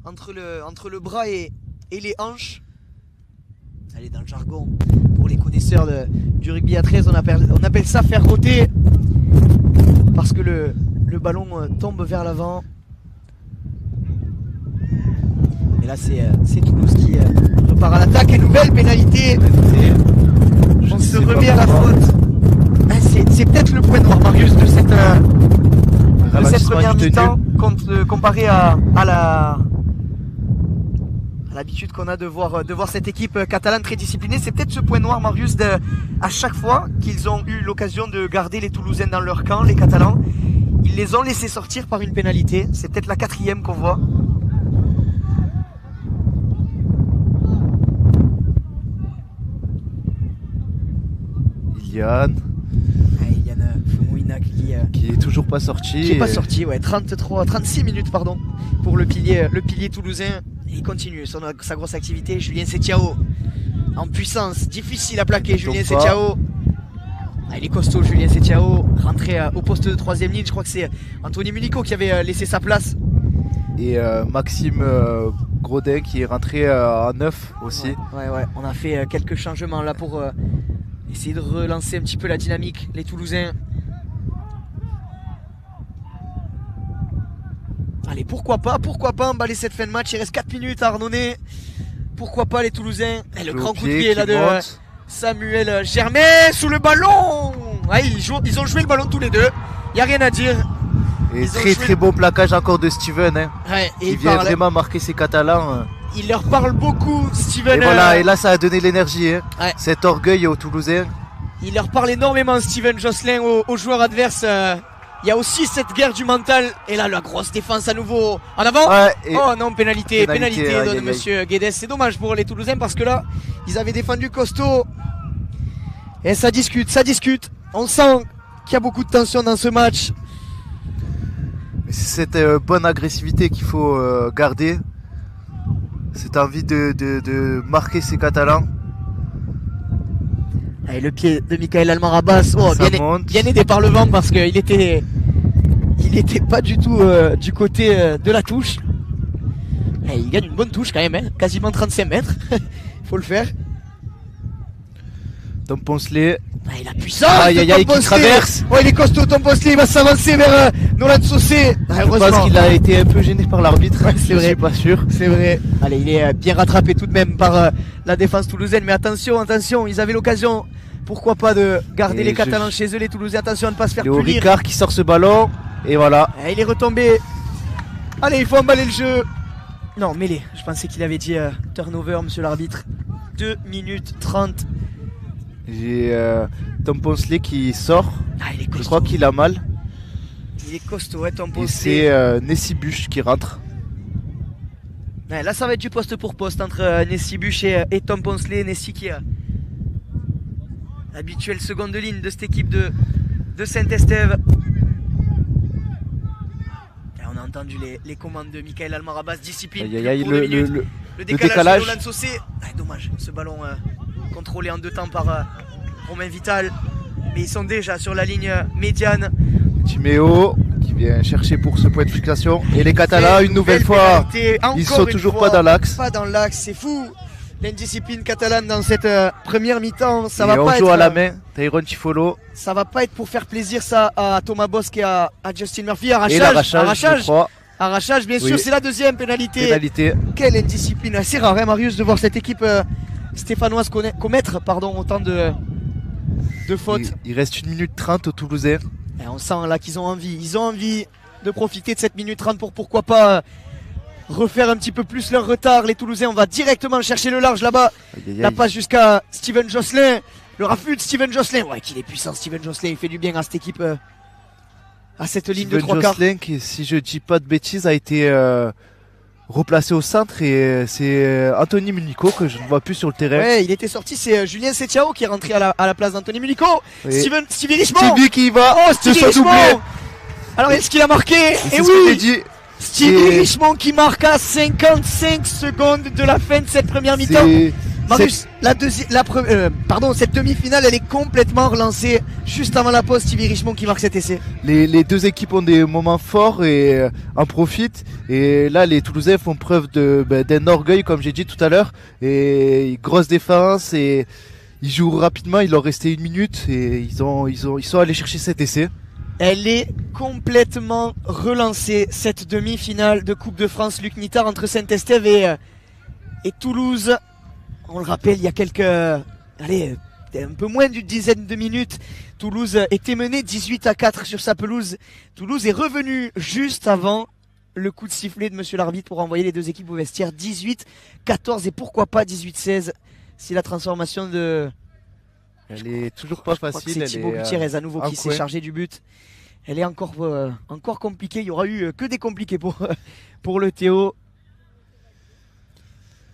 entre le bras et les hanches. Allez, dans le jargon, pour les connaisseurs du rugby à 13, on appelle ça faire roter. Parce que le ballon tombe vers l'avant. Et là, c'est Toulouse qui repart à l'attaque. Et nouvelle pénalité. On se remet à la faute. C'est peut-être le point noir, Marius, de cette première mi-temps comparé à l'habitude qu'on a de voir cette équipe catalane très disciplinée. C'est peut-être ce point noir, Marius, à chaque fois qu'ils ont eu l'occasion de garder les Toulousains dans leur camp, les Catalans, ils les ont laissés sortir par une pénalité. C'est peut-être la 4e qu'on voit. Iliane Fumouina qui est toujours pas sorti. Qui est pas sorti, ouais. 36 minutes pardon, pour le pilier toulousain. Il continue sa grosse activité. Julien Setiao en puissance, difficile à plaquer. Julien Setiao. Il est costaud, Julien Setiao. Rentré au poste de 3e ligne. Je crois que c'est Anthony Munico qui avait laissé sa place. Et Maxime Grodin qui est rentré à 9 aussi. Ouais. On a fait quelques changements là pour essayer de relancer un petit peu la dynamique, les Toulousains. Allez, pourquoi pas emballer cette fin de match. Il reste 4 minutes à Arnonay. Pourquoi pas les Toulousains. Et le grand coup de pied là de Samuel Germain sous le ballon. Ils ont joué le ballon tous les deux. Il n'y a rien à dire. Et très bon plaquage encore de Steven. Qui vient vraiment marquer ses Catalans. Il leur parle beaucoup, Steven. Et voilà, et là ça a donné l'énergie. Cet orgueil aux Toulousains. Il leur parle énormément, Steven Josselin, aux joueurs adverses. Il y a aussi cette guerre du mental. Et là, la grosse défense à nouveau. En avant. Oh non, pénalité de monsieur Guedes. C'est dommage pour les Toulousains parce que là, ils avaient défendu costaud. Et ça discute. On sent qu'il y a beaucoup de tension dans ce match. C'est cette bonne agressivité qu'il faut garder. Cette envie de marquer ces Catalans. Allez, le pied de Michael Almarabas, bien aidé par le vent parce qu'il était pas du tout du côté de la touche. Et il gagne une bonne touche quand même, quasiment 35 mètres. Faut le faire. Tom Poncelet. Il a puissance. Qui traverse. Il est costaud, Tom Poncelet. Il va s'avancer vers Nolan Saucé. Je pense qu'il a été un peu gêné par l'arbitre. C'est vrai. Je suis pas sûr. C'est vrai. Allez, il est bien rattrapé tout de même par la défense toulousaine. Mais attention, ils avaient l'occasion. Pourquoi pas de garder les Catalans chez eux, les Toulousains. Attention à ne pas se faire punir. Ricard qui sort ce ballon. Et voilà. Il est retombé. Allez, il faut emballer le jeu. Non, mêlé. Je pensais qu'il avait dit turnover, monsieur l'arbitre. 2 minutes 30. J'ai Tom Poncelet qui sort. Il est costaud. Je crois qu'il a mal. Il est costaud, Tom Poncelet. Et c'est Nessibuche qui rentre. Là, ça va être du poste pour poste entre Nessibuche et Tom Poncelet. Nessi qui est habituel seconde ligne de cette équipe de Saint-Estève. On a entendu les commandes de Michael Almarabas. Discipline. Le décalage de Nolan Saucé. Dommage, ce ballon contrôlé en 2 temps par Romain Vital. Mais ils sont déjà sur la ligne médiane. Timéo qui vient chercher pour ce point de fixation. Et les Catalans, une nouvelle fois, ils sont toujours pas dans l'axe. Pas dans l'axe, c'est fou. L'indiscipline catalane dans cette première mi-temps, ça va on pas joue être à la main, Tyrone Tifolo. Ça va pas être pour faire plaisir ça à Thomas Bosque et à Justin Murphy. Et l'arrachage, arrachage, bien sûr, c'est la deuxième pénalité. Quelle indiscipline, c'est rare, hein, Marius, de voir cette équipe stéphanoise commettre autant de fautes. Il reste 1 minute 30 aux Toulousains. Et on sent là qu'ils ont envie. Ils ont envie de profiter de cette minute 30 pour pourquoi pas refaire un petit peu plus leur retard. Les Toulousains, on va directement chercher le large là-bas. La passe jusqu'à Steven Josselin. Le raffut de Steven Josselin. Ouais, qu'il est puissant, Steven Josselin. Il fait du bien à cette équipe, à cette ligne de 3 quarts. Josselin, qui, si je dis pas de bêtises, a été replacé au centre et c'est Anthony Munico que je ne vois plus sur le terrain. Ouais, il était sorti, c'est Julien Setiao qui est rentré à la place d'Anthony Munico. Stevie Richemont. Stevie qui va se doubler. Alors est-ce qu'il a marqué? Et oui, Stevie Richemont qui marque à 55 secondes de la fin de cette première mi-temps. Marius, cette demi-finale, elle est complètement relancée juste avant la pause. Stevie Richemont qui marque cet essai. Les deux équipes ont des moments forts et en profitent. Et là, les Toulousains font preuve d'un orgueil, comme j'ai dit tout à l'heure. Et grosse défense et ils jouent rapidement. Il leur restait 1 minute et ils sont allés chercher cet essai. Elle est complètement relancée, cette demi-finale de Coupe de France Luc Nittard entre Saint-Estève et Toulouse. On le rappelle, il y a un peu moins d'une dizaine de minutes, Toulouse était menée 18-4 sur sa pelouse. Toulouse est revenu juste avant le coup de sifflet de monsieur l'arbitre pour envoyer les deux équipes au vestiaire. 18-14 et pourquoi pas 18-16 si la transformation de... Elle est toujours pas facile. C'est Thibaut Gutiérrez à nouveau qui s'est chargé du but. Elle est encore compliquée. Il y aura eu que des compliqués pour le Théo.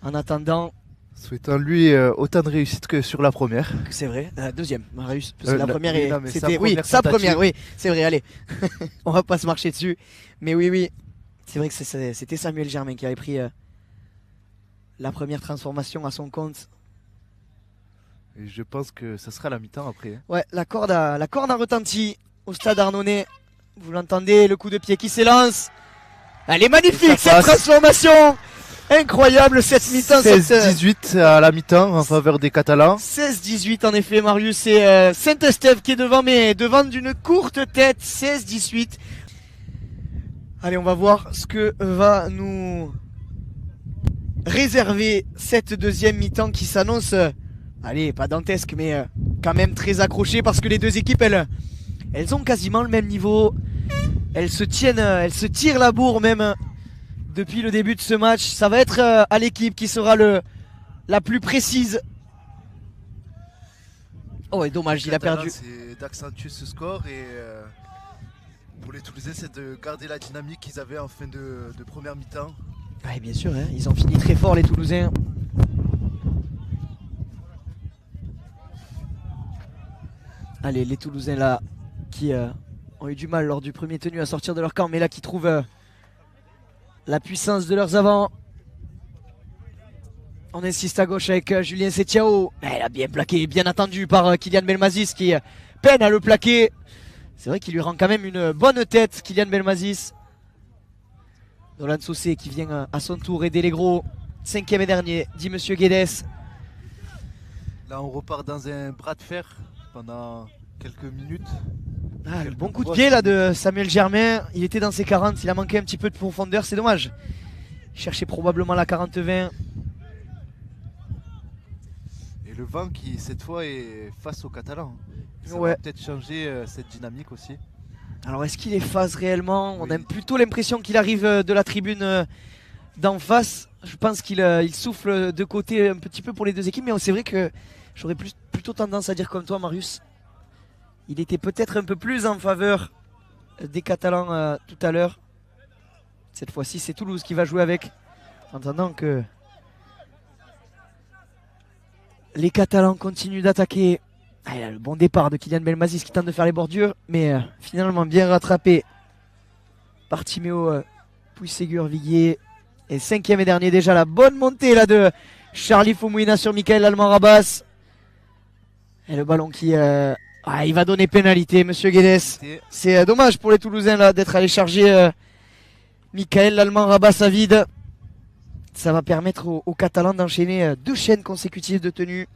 En attendant... Souhaitant lui autant de réussite que sur la première. C'est vrai, la deuxième, Marius. Parce que la première sa première, oui, c'est vrai, allez. On va pas se marcher dessus. Mais oui. C'est vrai que c'était Samuel Germain qui avait pris la première transformation à son compte. Et je pense que ça sera la mi-temps après. Ouais, la corde a retenti au stade Arnonnais. Vous l'entendez, le coup de pied qui s'élance. Elle est magnifique cette transformation. Incroyable cette mi-temps. 16-18 à la mi-temps en faveur des Catalans. 16-18 en effet, Marius. C'est Saint-Estève qui est devant, mais devant d'une courte tête. 16-18. Allez, on va voir ce que va nous réserver cette deuxième mi-temps qui s'annonce, allez, pas dantesque, mais quand même très accrochée parce que les deux équipes, elles ont quasiment le même niveau. Elles se tirent la bourre même. Depuis le début de ce match, ça va être à l'équipe qui sera la plus précise. Oh, et dommage, il a perdu. C'est d'accentuer ce score et pour les Toulousains, c'est de garder la dynamique qu'ils avaient en fin de première mi-temps. Ouais, bien sûr, hein, ils ont fini très fort les Toulousains. Allez, les Toulousains là qui ont eu du mal lors du premier tenu à sortir de leur camp, mais là qui trouvent la puissance de leurs avants. On insiste à gauche avec Julien Setiao. Elle a bien plaqué, bien attendu par Kylian Belmazis qui peine à le plaquer. C'est vrai qu'il lui rend quand même une bonne tête, Kylian Belmazis. Nolan Saucé qui vient à son tour aider les gros. 5e et dernier, dit monsieur Guedes. Là on repart dans un bras de fer pendant quelques minutes. Ah, le bon coup de pied là de Samuel Germain. Il était dans ses 40, il a manqué un petit peu de profondeur, c'est dommage. Il cherchait probablement la 40-20. Et le vent qui cette fois est face aux Catalans. Ça va peut-être changer cette dynamique aussi. Alors est-ce qu'il est face réellement? On a plutôt l'impression qu'il arrive de la tribune d'en face. Je pense qu'il souffle de côté un petit peu pour les deux équipes. Mais c'est vrai que j'aurais plutôt tendance à dire comme toi, Marius. Il était peut-être un peu plus en faveur des Catalans tout à l'heure. Cette fois-ci, c'est Toulouse qui va jouer avec. En attendant que les Catalans continuent d'attaquer. Ah, il a le bon départ de Kylian Belmazis qui tente de faire les bordures. Mais finalement bien rattrapé par Timéo Pouisségur-Viguier. Et 5e et dernier déjà, la bonne montée là de Charlie Foumouina sur Michael Alman-Rabas. Et le ballon qui... il va donner pénalité, monsieur Guedes. C'est dommage pour les Toulousains là d'être allé charger Michael Alman-Rabas à vide. Ça va permettre aux Catalans d'enchaîner 2 chaînes consécutives de tenue.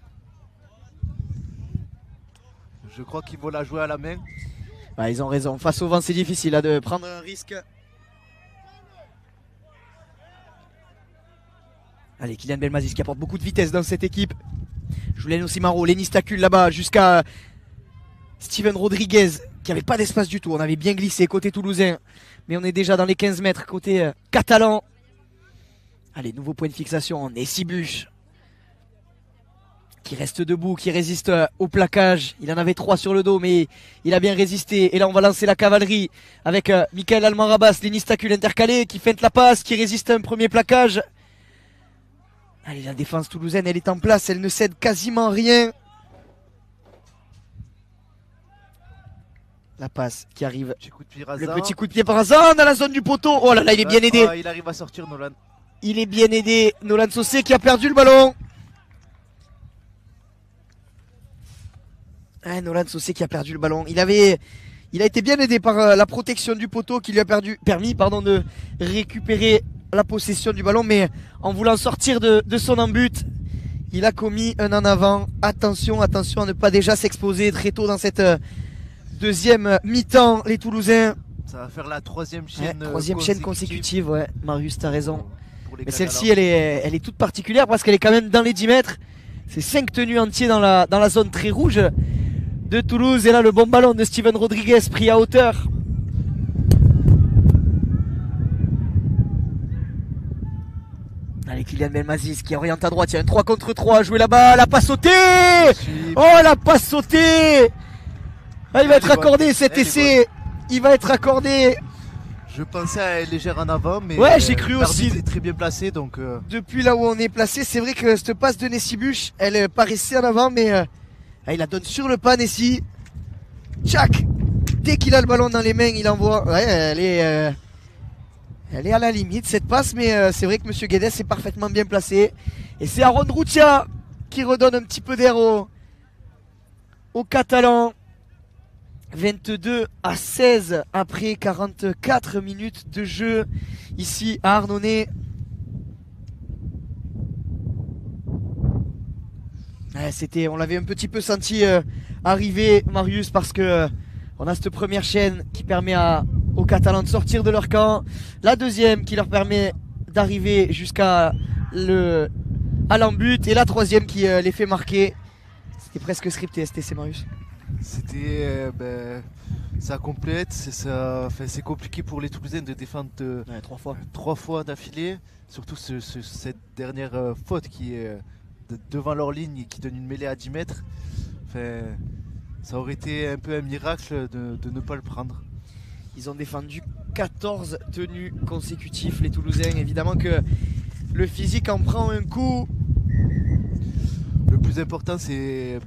Je crois qu'ils vont la jouer à la main. Ils ont raison. Face au vent, c'est difficile là, de prendre un risque. Allez, Kylian Belmazis qui apporte beaucoup de vitesse dans cette équipe. Julien Simaro, Lenny Stacul là-bas jusqu'à Steven Rodriguez qui n'avait pas d'espace du tout. On avait bien glissé côté toulousain. Mais on est déjà dans les 15 mètres côté catalan. Allez, nouveau point de fixation. Nessibush qui reste debout, qui résiste au plaquage. Il en avait 3 sur le dos, mais il a bien résisté. Et là, on va lancer la cavalerie avec Michael Alman-Rabas, Lenny Stacul intercalé, qui feinte la passe, qui résiste à un premier plaquage. Allez, la défense toulousaine, elle est en place, elle ne cède quasiment rien. La passe qui arrive. Le petit coup de pied par hasard dans la zone du poteau. Oh là là, il est bien aidé. Il arrive à sortir, Nolan. Il est bien aidé. Nolan Saucé qui a perdu le ballon. Nolan Saucé qui a perdu le ballon. Il a été bien aidé par la protection du poteau qui lui a permis de récupérer la possession du ballon. Mais en voulant sortir de son embut, il a commis un en avant. Attention à ne pas déjà s'exposer très tôt dans cette deuxième mi-temps, les Toulousains. Ça va faire la 3e chaîne, chaîne consécutive. Ouais, Marius, t'as raison. Mais celle-ci, elle est toute particulière parce qu'elle est quand même dans les 10 mètres. C'est 5 tenues entiers dans la zone très rouge de Toulouse. Et là, le bon ballon de Steven Rodriguez pris à hauteur. Allez, Kylian Belmazis qui oriente à droite. Il y a un 3 contre 3 à jouer là-bas. La passe sautée. Oh, la passe sautée. Il va être accordé cet essai. Il va être accordé. Je pensais à elle légère en avant, mais ouais, j'ai cru aussi. Est très bien placé, donc. Depuis là où on est placé, c'est vrai que cette passe de Nessibush, elle paraissait en avant, mais il la donne sur le pas, Nessi. Tchac. Dès qu'il a le ballon dans les mains, il envoie. Ouais, elle est à la limite cette passe, mais c'est vrai que Monsieur Guedes est parfaitement bien placé. Et c'est Aaron Routia qui redonne un petit peu d'air aux Catalans. 22-16 après 44 minutes de jeu ici à Arnonay. On l'avait un petit peu senti arriver, Marius, parce que on a cette première chaîne qui permet aux Catalans de sortir de leur camp, la deuxième qui leur permet d'arriver jusqu'à l'embut, et la troisième qui les fait marquer. C'était presque scripté, STC, Marius. C'était ça complète, c'est compliqué pour les Toulousains de défendre 3 fois d'affilée, surtout cette dernière faute qui est devant leur ligne et qui donne une mêlée à 10 mètres. Ça aurait été un peu un miracle de ne pas le prendre. Ils ont défendu 14 tenues consécutives, les Toulousains. Évidemment que le physique en prend un coup. Le plus important, c'est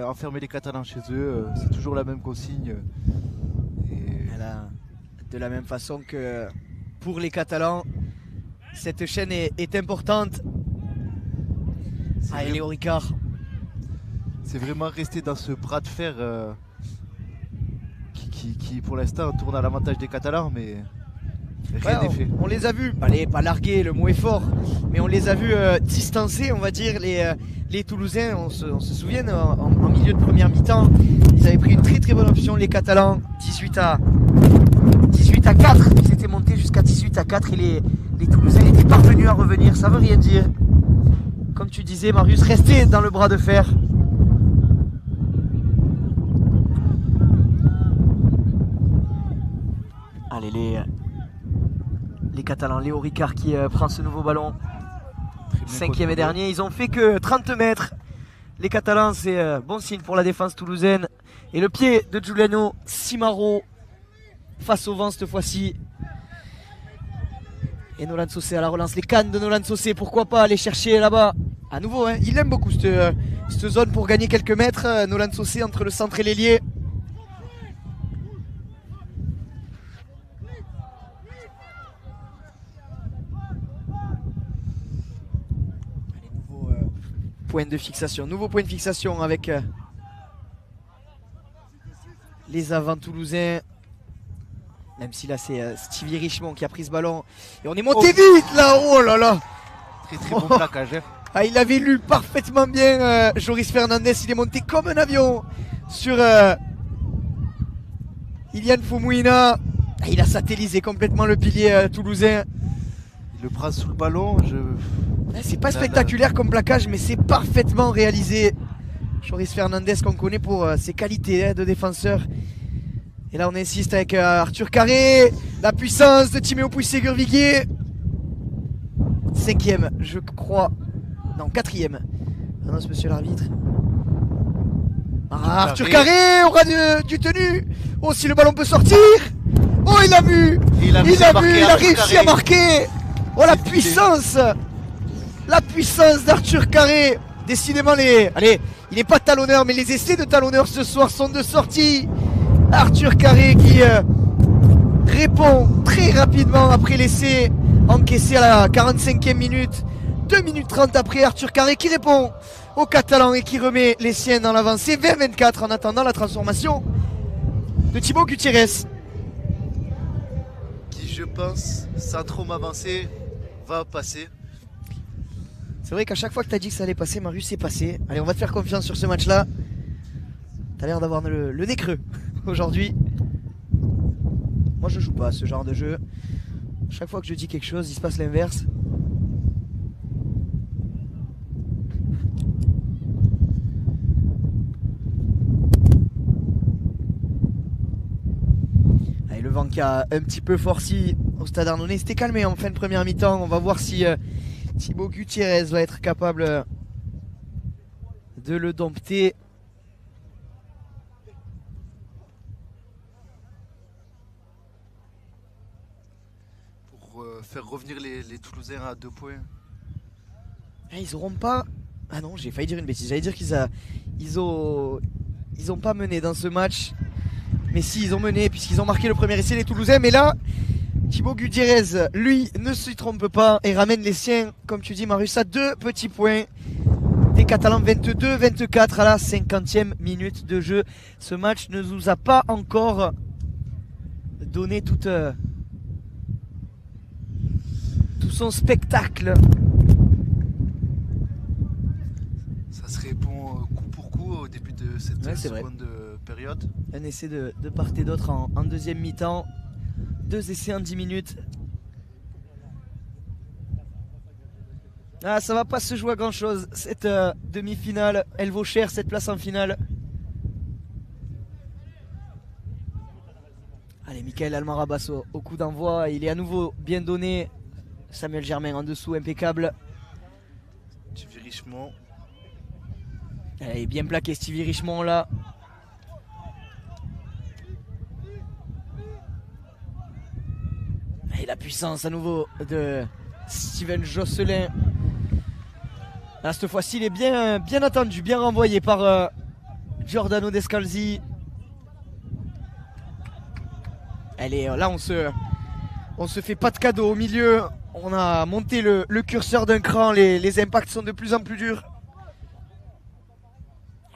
enfermer les Catalans chez eux. C'est toujours la même consigne. De la même façon que pour les Catalans, cette chaîne est importante. Léo Ricard. C'est vraiment resté dans ce bras de fer qui pour l'instant tourne à l'avantage des Catalans, mais rien n'est fait. On les a vus, pas larguer, le mot est fort, mais on les a vus distancer, on va dire, les Toulousains. On se souvient, en milieu de première mi-temps, ils avaient pris une très très bonne option, les Catalans, 18 à 4. Ils étaient montés jusqu'à 18 à 4 et les Toulousains étaient parvenus à revenir. Ça veut rien dire. Comme tu disais, Marius, restez dans le bras de fer. Allez, les Catalans, Léo Ricard qui prend ce nouveau ballon. 5e et dernier, ils ont fait que 30 mètres. Les Catalans, c'est bon signe pour la défense toulousaine. Et le pied de Giuliano Simaro face au vent cette fois-ci. Et Nolan Saucé à la relance, les cannes de Nolan Saucé, pourquoi pas aller chercher là-bas. À nouveau, il aime beaucoup cette zone pour gagner quelques mètres. Nolan Saucé entre le centre et l'ailier. point de fixation. Nouveau point de fixation avec les avants toulousains. Même si là c'est Stevie Richemont qui a pris ce ballon. Et on est monté vite là. Oh là là. Très très bon plaquage. Ah, il avait lu parfaitement bien Joris Fernandez. Il est monté comme un avion sur Ilian Fomouina. Ah, il a satellisé complètement le pilier toulousain. Il le prend sous le ballon. C'est pas spectaculaire comme plaquage, mais c'est parfaitement réalisé. Joris Fernandez qu'on connaît pour ses qualités de défenseur. Et là on insiste avec Arthur Carré. La puissance de Timéo Pouy-Ségur-Viguier. 5e, je crois. Non, 4e. Annonce monsieur l'arbitre. Ah, Arthur Carré aura du tenu. Oh, si le ballon peut sortir. Oh, il a vu. Il a réussi à marquer. Oh, la puissance. La puissance d'Arthur Carré. Décidément, allez, il n'est pas talonneur, mais les essais de talonneur ce soir sont de sortie. Arthur Carré qui répond très rapidement après l'essai encaissé à la 45e minute. 2 minutes 30 après, Arthur Carré qui répond aux Catalans et qui remet les siens dans l'avancée. 20-24 en attendant la transformation de Thibaut Gutiérrez. Qui, je pense, sans trop m'avancer, va passer. C'est vrai qu'à chaque fois que tu as dit que ça allait passer, Marius, c'est passé. Allez, on va te faire confiance sur ce match-là. Tu as l'air d'avoir le nez creux aujourd'hui. Moi, je joue pas à ce genre de jeu. Chaque fois que je dis quelque chose, il se passe l'inverse. Allez, le vent qui a un petit peu forci au Stade Arnonnais. C'était calmé en fin de première mi-temps. On va voir si Thibaut Gutiérrez va être capable de le dompter. Pour faire revenir les Toulousains à 2 points. Ils auront pas... Ah non, j'ai failli dire une bêtise. J'allais dire ils ont pas mené dans ce match. Mais si, ils ont mené puisqu'ils ont marqué le premier essai, les Toulousains. Mais là, Thibaut Gutiérrez, lui, ne se trompe pas et ramène les siens, comme tu dis Marius, à 2 petits points. Des Catalans 22-24 à la 50e minute de jeu. Ce match ne nous a pas encore donné tout son spectacle. Ça serait bon coup pour coup au début de cette seconde période. Un essai de part et d'autre en deuxième mi-temps. 2 essais en 10 minutes. Ah, ça va pas se jouer à grand chose. Cette demi-finale, elle vaut cher cette place en finale. Allez, Michael Almarabas au coup d'envoi. Il est à nouveau bien donné. Samuel Germain en dessous, impeccable. Stevie Richemont. Allez, bien plaqué Stevie Richemont là. Et la puissance à nouveau de Steven Josselin. Là, cette fois-ci, il est bien attendu, bien renvoyé par Giordano Descalzi. Allez, là, on se fait pas de cadeau au milieu. On a monté le curseur d'un cran. Les impacts sont de plus en plus durs.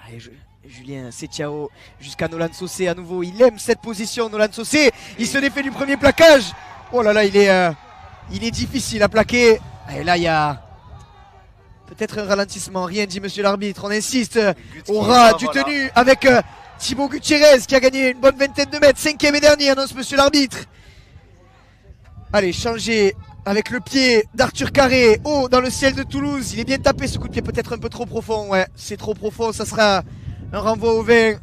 Allez, Julien Setiao jusqu'à Nolan Saucé à nouveau. Il aime cette position, Nolan Saucé. Il se défait du premier plaquage. Oh là là, il est difficile à plaquer. Et là, il y a peut-être un ralentissement. Rien dit monsieur l'arbitre. On insiste. Aura du tenu avec Thibaut Gutiérrez qui a gagné une bonne vingtaine de mètres. 5e et dernier, annonce monsieur l'arbitre. Allez, changer avec le pied d'Arthur Carré. Oh, dans le ciel de Toulouse. Il est bien tapé ce coup de pied, peut-être un peu trop profond. Ouais, c'est trop profond. Ça sera un renvoi au vin.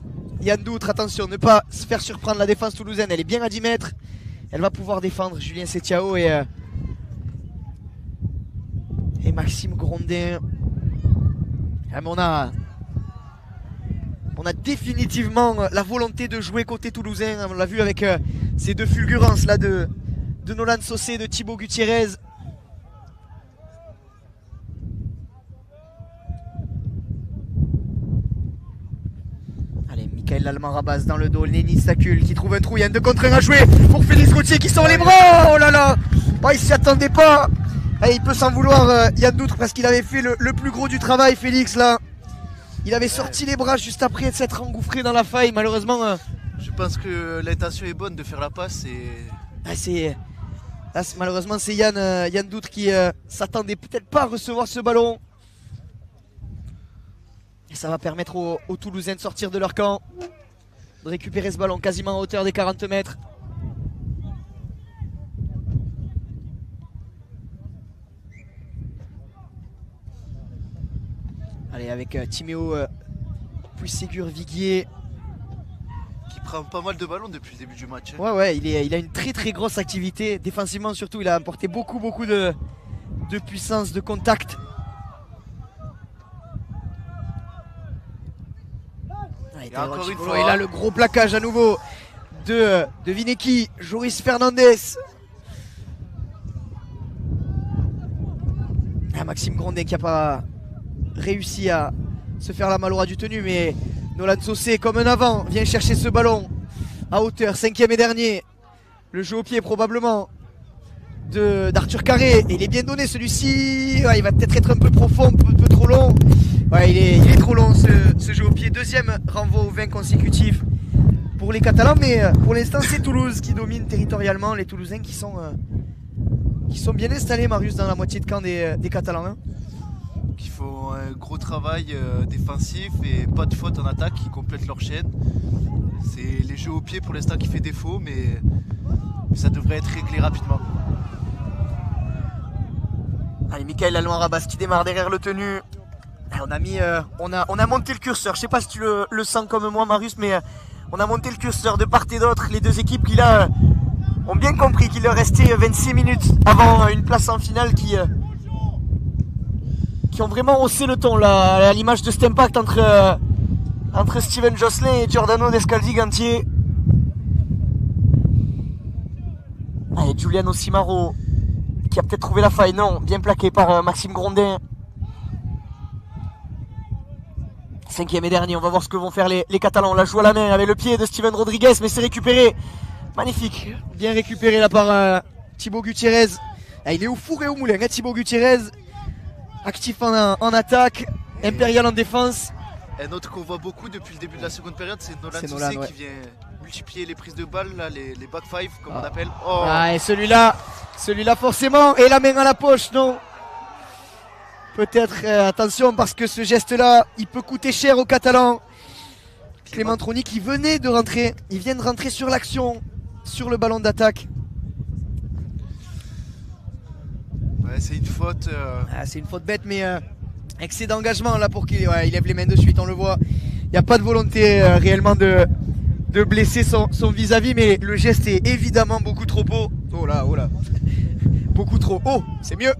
Yann Doutre, attention, ne pas se faire surprendre la défense toulousaine. Elle est bien à 10 mètres. Elle va pouvoir défendre Julien Setiao et Maxime Grondin. Ah, mais on a définitivement la volonté de jouer côté toulousain. On l'a vu avec ces 2 fulgurances là de Nolan Saucé, de Thibaut Gutiérrez. Allez, Michael Almarabas dans le dos, Nénis Sakul qui trouve un trou. Il y a un 2 contre 1 à jouer pour Félix Gauthier qui sort les bras. Oh là là, oh, il s'y attendait pas. Allez, il peut s'en vouloir, Yann Doutre, parce qu'il avait fait le plus gros du travail, Félix, là. Il avait sorti les bras juste après de s'être engouffré dans la faille, malheureusement. Je pense que l'intention est bonne de faire la passe et... Malheureusement, c'est Yann Doutre qui s'attendait peut-être pas à recevoir ce ballon. Et ça va permettre aux Toulousains de sortir de leur camp, de récupérer ce ballon quasiment à hauteur des 40 mètres. Allez, avec Timéo Puisségur-Viguier. Qui prend pas mal de ballons depuis le début du match. Ouais, il a une très grosse activité. Défensivement surtout, il a apporté beaucoup de puissance, de contact. Et encore une fois, et là le gros plaquage à nouveau de Vineki, Joris Fernandez. Maxime Grondin qui n'a pas réussi à se faire la malora du tenu, mais Nolan Saucé comme un avant vient chercher ce ballon à hauteur, 5e et dernier. Le jeu au pied probablement d'Arthur Carré, et il est bien donné celui-ci. Ouais, il va peut-être être un peu profond, un peu trop long. Ouais, il est trop long ce jeu au pied. Deuxième renvoi au 20 consécutif pour les Catalans, mais pour l'instant c'est Toulouse qui domine territorialement. Les Toulousains qui sont bien installés, Marius, dans la moitié de camp des Catalans. Hein. Qui font un gros travail défensif et pas de faute en attaque, qui complètent leur chaîne. C'est les jeux au pied pour l'instant qui fait défaut, mais ça devrait être réglé rapidement. Allez, Michael Laloin-Rabas qui démarre derrière le tenu. On a monté le curseur. Je sais pas si tu le sens comme moi, Marius, mais on a monté le curseur de part et d'autre. Les deux équipes qui là ont bien compris qu'il leur restait 26 minutes avant une place en finale qui ont vraiment haussé le ton là, à l'image de cet impact entre Steven Josselin et Giordano Descalzi-Gantier. Allez, Giuliano Simaro qui a peut-être trouvé la faille. Non, bien plaqué par Maxime Grondin. 5e et dernier, on va voir ce que vont faire les Catalans. On la joue à la main avec le pied de Steven Rodriguez, mais c'est récupéré. Magnifique, bien récupéré là par Thibaut Gutiérrez. Ah, il est au four et au moulin, hein, Thibaut Gutiérrez. Actif en attaque, Impérial en défense. Un autre qu'on voit beaucoup depuis le début de la seconde période, c'est Nolan Saucé, ouais, qui vient multiplier les prises de balles, là, les back five comme on appelle. Oh. Ah, et celui-là forcément, et la main à la poche, non. Peut-être attention, parce que ce geste-là, il peut coûter cher aux Catalans. Clément Troni qui venait de rentrer, il vient de rentrer sur l'action, sur le ballon d'attaque. Ouais, c'est une faute. C'est une faute bête, mais excès d'engagement là pour qu'il il lève les mains de suite, on le voit. Il n'y a pas de volonté réellement de blesser son vis-à-vis, mais le geste est évidemment beaucoup trop haut. Oh là. Beaucoup trop haut, c'est mieux.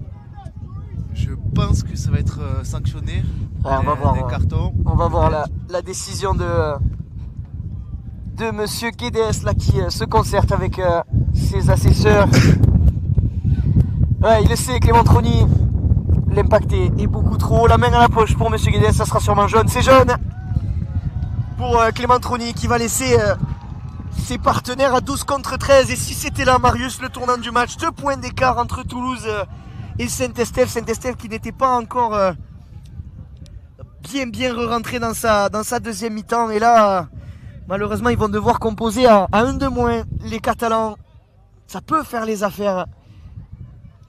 Je pense que ça va être sanctionné. Ouais, on va voir. Des cartons. On va voir la décision de monsieur Guedes là qui se concerte avec ses assesseurs. Ouais, il le sait, Clément Troni. L'impact est beaucoup trop haut. La main à la poche pour monsieur Guedes, ça sera sûrement jaune. C'est jaune pour Clément Troni qui va laisser ses partenaires à 12 contre 13. Et si c'était là, Marius, le tournant du match, 2 points d'écart entre Toulouse et Saint-Estèphe. Saint-Estèphe qui n'était pas encore bien re-rentré dans sa deuxième mi-temps. Et là, malheureusement, ils vont devoir composer à 1 de moins. Les Catalans, ça peut faire les affaires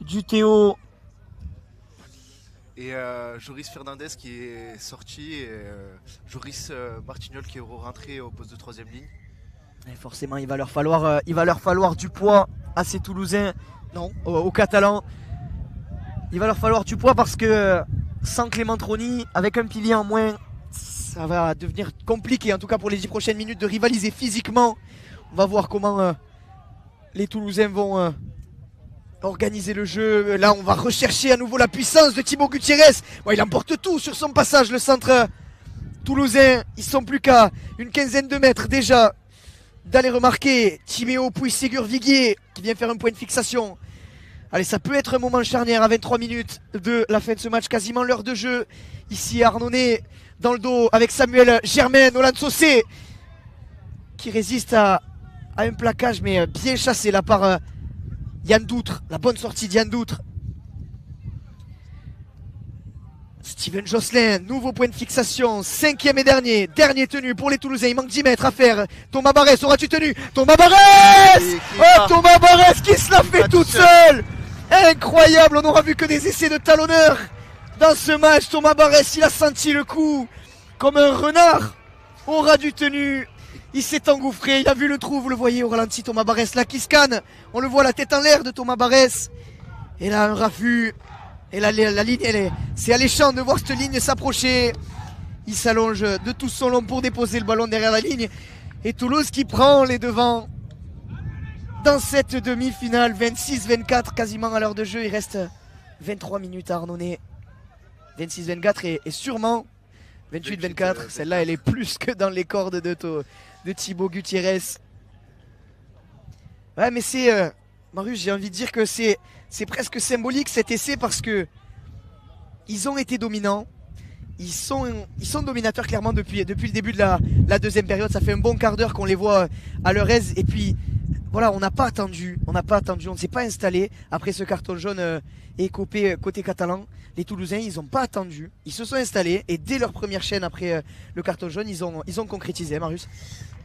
du Théo. Et Joris Fernandez qui est sorti et Joris Martignol qui est rentré au poste de 3e ligne. Et forcément, il va leur falloir du poids à ces Toulousains, non, aux Catalans. Il va leur falloir du poids parce que sans Clément Troni, avec un pilier en moins, ça va devenir compliqué, en tout cas pour les 10 prochaines minutes, de rivaliser physiquement. On va voir comment les Toulousains vont organiser le jeu. Là, on va rechercher à nouveau la puissance de Thibaut Gutiérrez. Ouais, il emporte tout sur son passage, le centre toulousain. Ils sont plus qu'à une quinzaine de mètres déjà d'aller remarquer Timéo Puisségur-Viguier qui vient faire un point de fixation. Allez, ça peut être un moment charnière à 23 minutes de la fin de ce match, quasiment l'heure de jeu. Ici, Arnonnet dans le dos avec Samuel Germain, Nolan Saucé qui résiste à un plaquage, mais bien chassé là par Yann Doutre. La bonne sortie d'Yann Doutre. Steven Josselin, nouveau point de fixation, 5e et dernier tenu pour les Toulousains, il manque 10 mètres à faire. Thomas Barès, auras-tu tenu? Thomas Barès! Oh, Thomas Barès qui se l'a fait toute seule! Incroyable, on n'aura vu que des essais de talonneur dans ce match. Thomas Barès, il a senti le coup comme un renard au ras du tenu. Il s'est engouffré, il a vu le trou, vous le voyez au ralenti, Thomas Barès là qui scanne. On le voit la tête en l'air de Thomas Barès. Et là un raffut. Et là la ligne, c'est alléchant de voir cette ligne s'approcher. Il s'allonge de tout son long pour déposer le ballon derrière la ligne. Et Toulouse qui prend les devants dans cette demi-finale. 26-24 quasiment à l'heure de jeu. Il reste 23 minutes à Arnonay. 26-24 et sûrement 28-24. Celle-là elle est plus que dans les cordes de Thibaut Gutiérrez. Ouais mais c'est... Marius, j'ai envie de dire que c'est presque symbolique cet essai parce que ils ont été dominants. Ils sont dominateurs clairement depuis le début de la deuxième période. Ça fait un bon quart d'heure qu'on les voit à leur aise. Et puis voilà, on n'a pas attendu, on ne s'est pas installé après ce carton jaune écopé côté catalan. Les Toulousains, ils n'ont pas attendu, ils se sont installés et dès leur première chaîne après le carton jaune, ils ont concrétisé, Marius.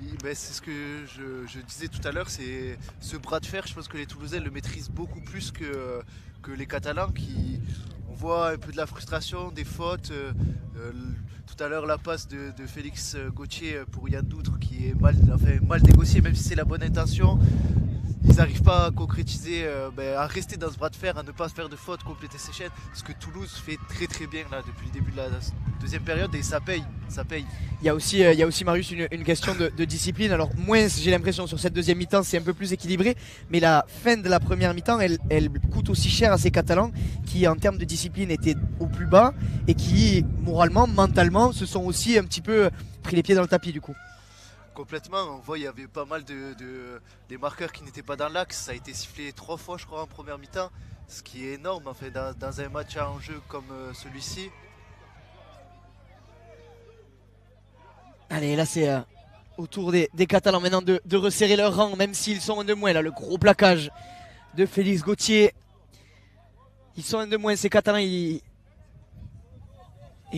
Oui, ben c'est ce que je disais tout à l'heure, c'est ce bras de fer. Je pense que les Toulousains le maîtrisent beaucoup plus que les Catalans qui... On voit un peu de la frustration, des fautes. Tout à l'heure, la passe de Félix Gauthier pour Yann Doutre qui est mal négociée, même si c'est la bonne intention. Ils n'arrivent pas à concrétiser, à rester dans ce bras de fer, à ne pas faire de fautes, compléter ses chaînes. Ce que Toulouse fait très très bien là depuis le début de la deuxième période et ça paye. Il y a aussi Marius une question de discipline. Alors moins j'ai l'impression sur cette deuxième mi-temps c'est un peu plus équilibré, mais la fin de la première mi-temps elle coûte aussi cher à ces Catalans qui en termes de discipline étaient au plus bas et qui moralement, mentalement se sont aussi un petit peu pris les pieds dans le tapis du coup. Complètement, on voit il y avait pas mal des marqueurs qui n'étaient pas dans l'axe. Ça a été sifflé 3 fois je crois en première mi-temps, ce qui est énorme en fait dans un match à enjeu comme celui-ci. Allez, là c'est au tour des Catalans maintenant de resserrer leur rang, même s'ils sont un de moins. Là, le gros plaquage de Félix Gauthier. Ils sont un de moins, ces Catalans. Et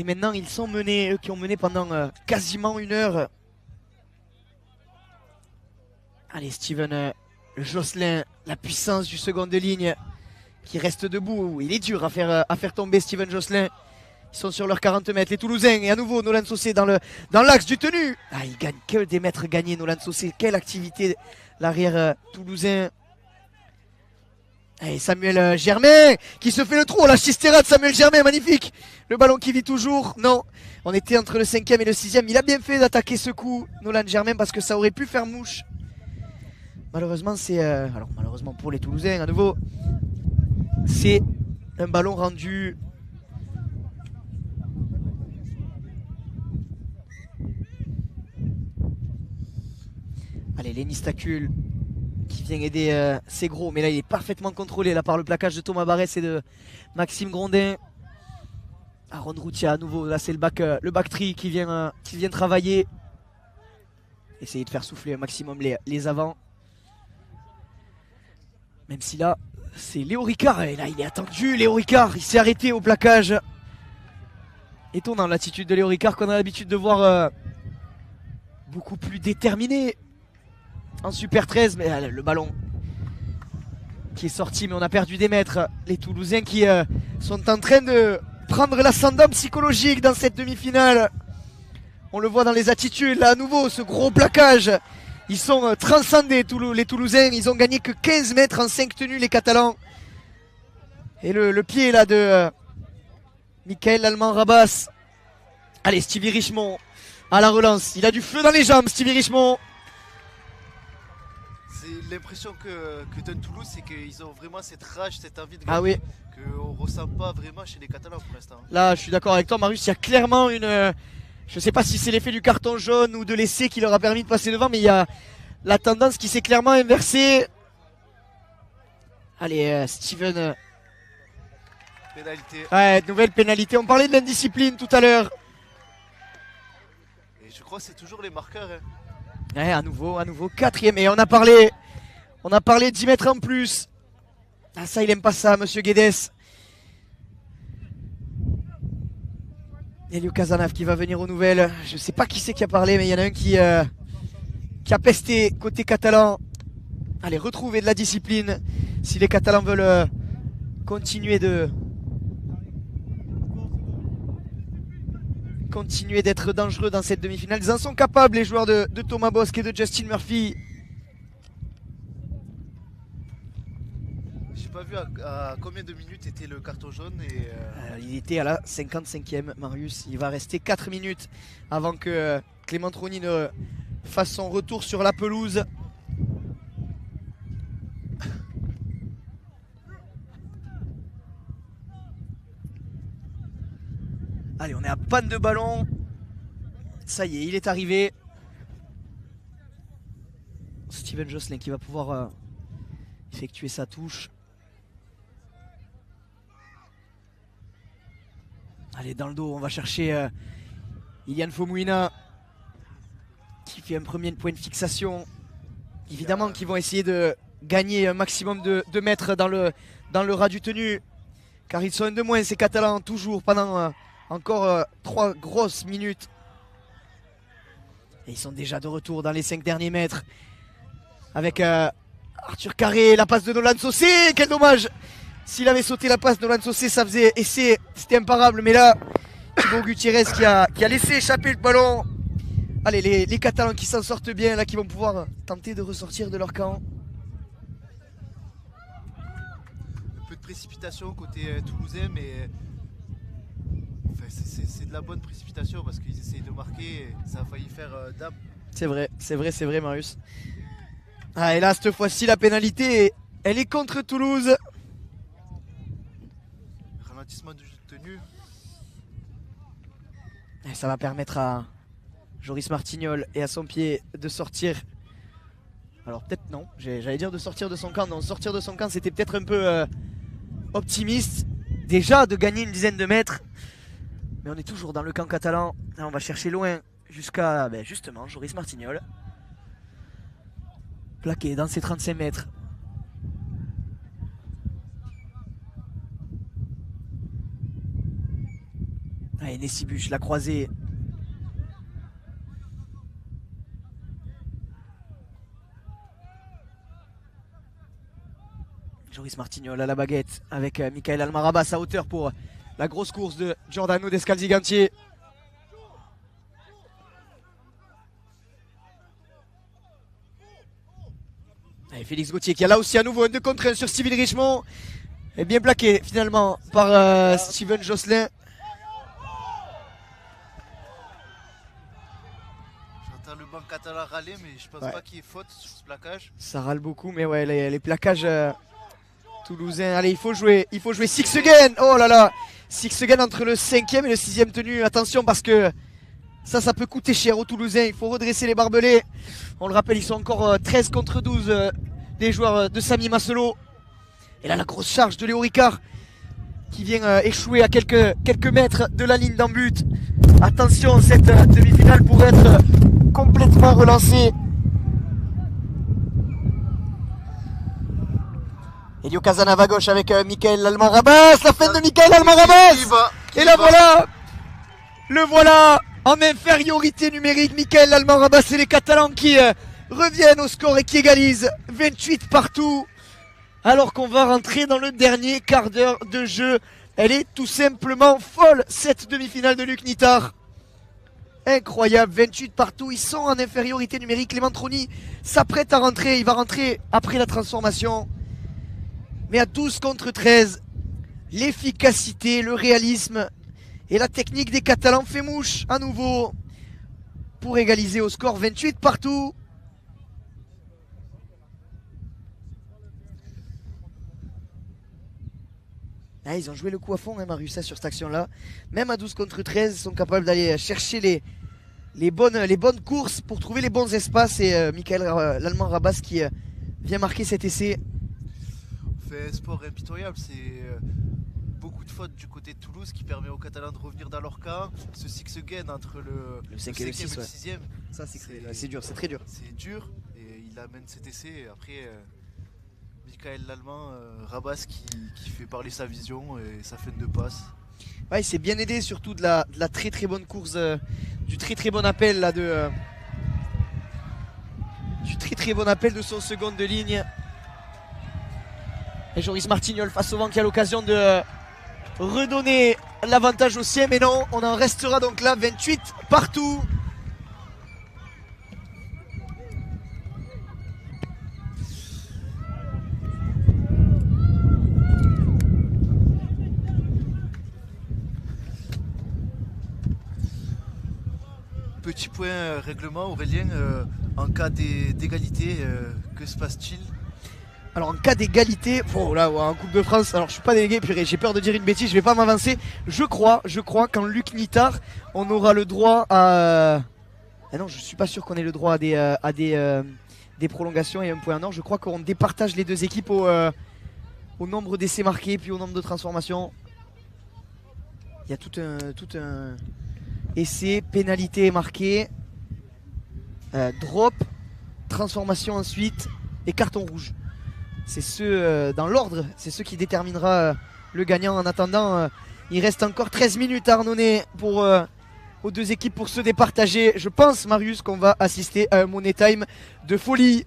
maintenant, ils sont menés, eux qui ont mené pendant quasiment une heure. Allez, Steven Josselin, la puissance du second de ligne qui reste debout. Il est dur à faire tomber Steven Josselin. Ils sont sur leurs 40 mètres, les Toulousains. Et à nouveau, Nolan Saucé dans l'axe du tenu. Ah, il gagne que des mètres gagnés, Nolan Saucé. Quelle activité, l'arrière toulousain. Et Samuel Germain qui se fait le trou. La chistera de Samuel Germain, magnifique. Le ballon qui vit toujours. Non, on était entre le 5e et le 6e. Il a bien fait d'attaquer ce coup, Nolan Germain, parce que ça aurait pu faire mouche. Malheureusement, malheureusement pour les Toulousains, à nouveau, c'est un ballon rendu... Allez, Lenny Stacul qui vient aider ses gros, mais là il est parfaitement contrôlé là par le plaquage de Thomas Barès et de Maxime Grondin. Aaron Routia à nouveau, là c'est le back tree qui vient travailler. Essayer de faire souffler un maximum les avants. Même si là c'est Léo Ricard, et là il est attendu, Léo Ricard, il s'est arrêté au plaquage. Étonnant l'attitude de Léo Ricard qu'on a l'habitude de voir beaucoup plus déterminé en Super 13, mais le ballon qui est sorti, mais on a perdu des mètres. Les Toulousains qui sont en train de prendre l'ascendant psychologique dans cette demi-finale. On le voit dans les attitudes, là à nouveau, ce gros plaquage. Ils sont transcendés, les Toulousains. Ils ont gagné que 15 mètres en 5 tenues, les Catalans. Et le pied là de Michael Allemand Rabas. Allez, Stevie Richemont à la relance. Il a du feu dans les jambes, Stevie Richemont. C'est l'impression que donne Toulouse, c'est qu'ils ont vraiment cette rage, cette envie de gagner. Ah oui. Qu'on ne ressent pas vraiment chez les Catalans pour l'instant. Là, je suis d'accord avec toi, Marius. Il y a clairement une... Je ne sais pas si c'est l'effet du carton jaune ou de l'essai qui leur a permis de passer devant, mais il y a la tendance qui s'est clairement inversée. Allez, Steven. Pénalité. Ouais, nouvelle pénalité. On parlait de l'indiscipline tout à l'heure. Et je crois que c'est toujours les marqueurs. Hein. Ouais, à nouveau, 4e. Et on a parlé 10 mètres en plus. Ah, ça, il aime pas ça, monsieur Guedes. Elio Casanave qui va venir aux nouvelles. Je sais pas qui c'est qui a parlé, mais il y en a un qui a pesté côté catalan. Allez, retrouver de la discipline si les Catalans veulent continuer d'être dangereux dans cette demi-finale. Ils en sont capables, les joueurs de Thomas Bosc et de Justin Murphy. J'ai pas vu à combien de minutes était le carton jaune et il était à la 55e, Marius. Il va rester 4 minutes avant que Clément Troni ne fasse son retour sur la pelouse. Allez, on est à panne de ballon. Ça y est, il est arrivé. Steven Josselin qui va pouvoir effectuer sa touche. Allez, dans le dos, on va chercher Ilian Fomouina qui fait un premier point de fixation. Évidemment qu'ils vont essayer de gagner un maximum de mètres dans le ras du tenu. Car ils sont un de moins, ces Catalans, toujours pendant encore 3 grosses minutes. Et ils sont déjà de retour dans les 5 derniers mètres. Avec Arthur Carré, la passe de Nolan Saucé. Quel dommage! S'il avait sauté la passe de Nolan Saucé, ça faisait essai. C'était imparable. Mais là, Thibaut Gutiérrez qui a laissé échapper le ballon. Allez, les Catalans qui s'en sortent bien, là, qui vont pouvoir tenter de ressortir de leur camp. un peu de précipitation côté toulousain, mais enfin, c'est de la bonne précipitation parce qu'ils essayent de marquer. Et ça a failli faire dame. C'est vrai, Marius. Ah, et là, cette fois-ci, la pénalité, elle est contre Toulouse. Ralentissement du jeu de tenue. Et ça va permettre à Joris Martignol et à son pied de sortir. Alors peut-être non, j'allais dire de sortir de son camp. Non, sortir de son camp, c'était peut-être un peu optimiste. Déjà de gagner une dizaine de mètres. Mais on est toujours dans le camp catalan. Là, on va chercher loin jusqu'à justement Joris Martignol. Plaqué dans ses 35 mètres. Allez, Nessibuche, la croisée. Joris Martignol à la baguette avec Michael Almarabas à hauteur pour la grosse course de Giordano Descalzi-Gantier. Et Félix Gauthier qui a là aussi à nouveau un 2 contre 1 sur Steven Richemont. Et bien plaqué finalement par Steven Josselin. J'entends le banc catalan râler, mais je pense pas qu'il y ait faute sur ce plaquage. Ça râle beaucoup, mais ouais, les plaquages toulousains. Allez, il faut jouer Six Again. Oh là là, Six Again entre le 5e et le 6e tenu. Attention parce que ça peut coûter cher aux Toulousains. Il faut redresser les barbelés. On le rappelle, ils sont encore 13 contre 12 des joueurs de Samy Masselot. Et là, la grosse charge de Léo Ricard qui vient échouer à quelques mètres de la ligne d'en but. Attention, cette demi-finale pourrait être complètement relancée. Elio Casanave à gauche avec Michael Almarabas. La fin de Michael Almarabas. Et là le voilà en infériorité numérique. Michael Almarabas et les Catalans qui reviennent au score et qui égalisent 28 partout. Alors qu'on va rentrer dans le dernier quart d'heure de jeu. Elle est tout simplement folle, cette demi-finale de Luc Nittard. Incroyable, 28 partout, ils sont en infériorité numérique. Clément Troni s'apprête à rentrer, il va rentrer après la transformation. Mais à 12 contre 13, l'efficacité, le réalisme et la technique des Catalans fait mouche à nouveau pour égaliser au score 28 partout. Ah, ils ont joué le coup à fond, hein, Marius, sur cette action-là. Même à 12 contre 13, ils sont capables d'aller chercher les bonnes courses pour trouver les bons espaces. Et Michael l'Allemand Rabas qui vient marquer cet essai. On fait un sport impitoyable, c'est beaucoup de fautes du côté de Toulouse qui permet aux Catalans de revenir dans leur camp. Ce six again entre le 5 et le 6e. Ça, c'est dur, c'est très dur. C'est dur et il amène cet essai. Et après, Michael l'Allemand, Rabas qui fait parler sa vision et sa fin de passe. Ouais, il s'est bien aidé, surtout de la très très bonne course, du très très bon appel là du très très bon appel de son seconde de ligne. Et Joris Martignol face au vent qui a l'occasion de redonner l'avantage au sien, mais non, on en restera donc là 28 partout. Petit point règlement, Aurélien, en cas d'égalité, que se passe-t-il? Alors en cas d'égalité, bon là en Coupe de France, alors je suis pas délégué, purée, j'ai peur de dire une bêtise, je vais pas m'avancer. Je crois qu'en Luc Nittard, on aura le droit à... Ah non, je suis pas sûr qu'on ait le droit à des prolongations et un point en or. Je crois qu'on départage les deux équipes au nombre d'essais marqués, puis au nombre de transformations. Il y a tout un essai, pénalité marquée, drop, transformation ensuite et carton rouge. C'est ceux dans l'ordre, c'est ce qui déterminera le gagnant. En attendant, il reste encore 13 minutes à Arnonay pour aux deux équipes pour se départager. Je pense, Marius, qu'on va assister à un Money Time de folie,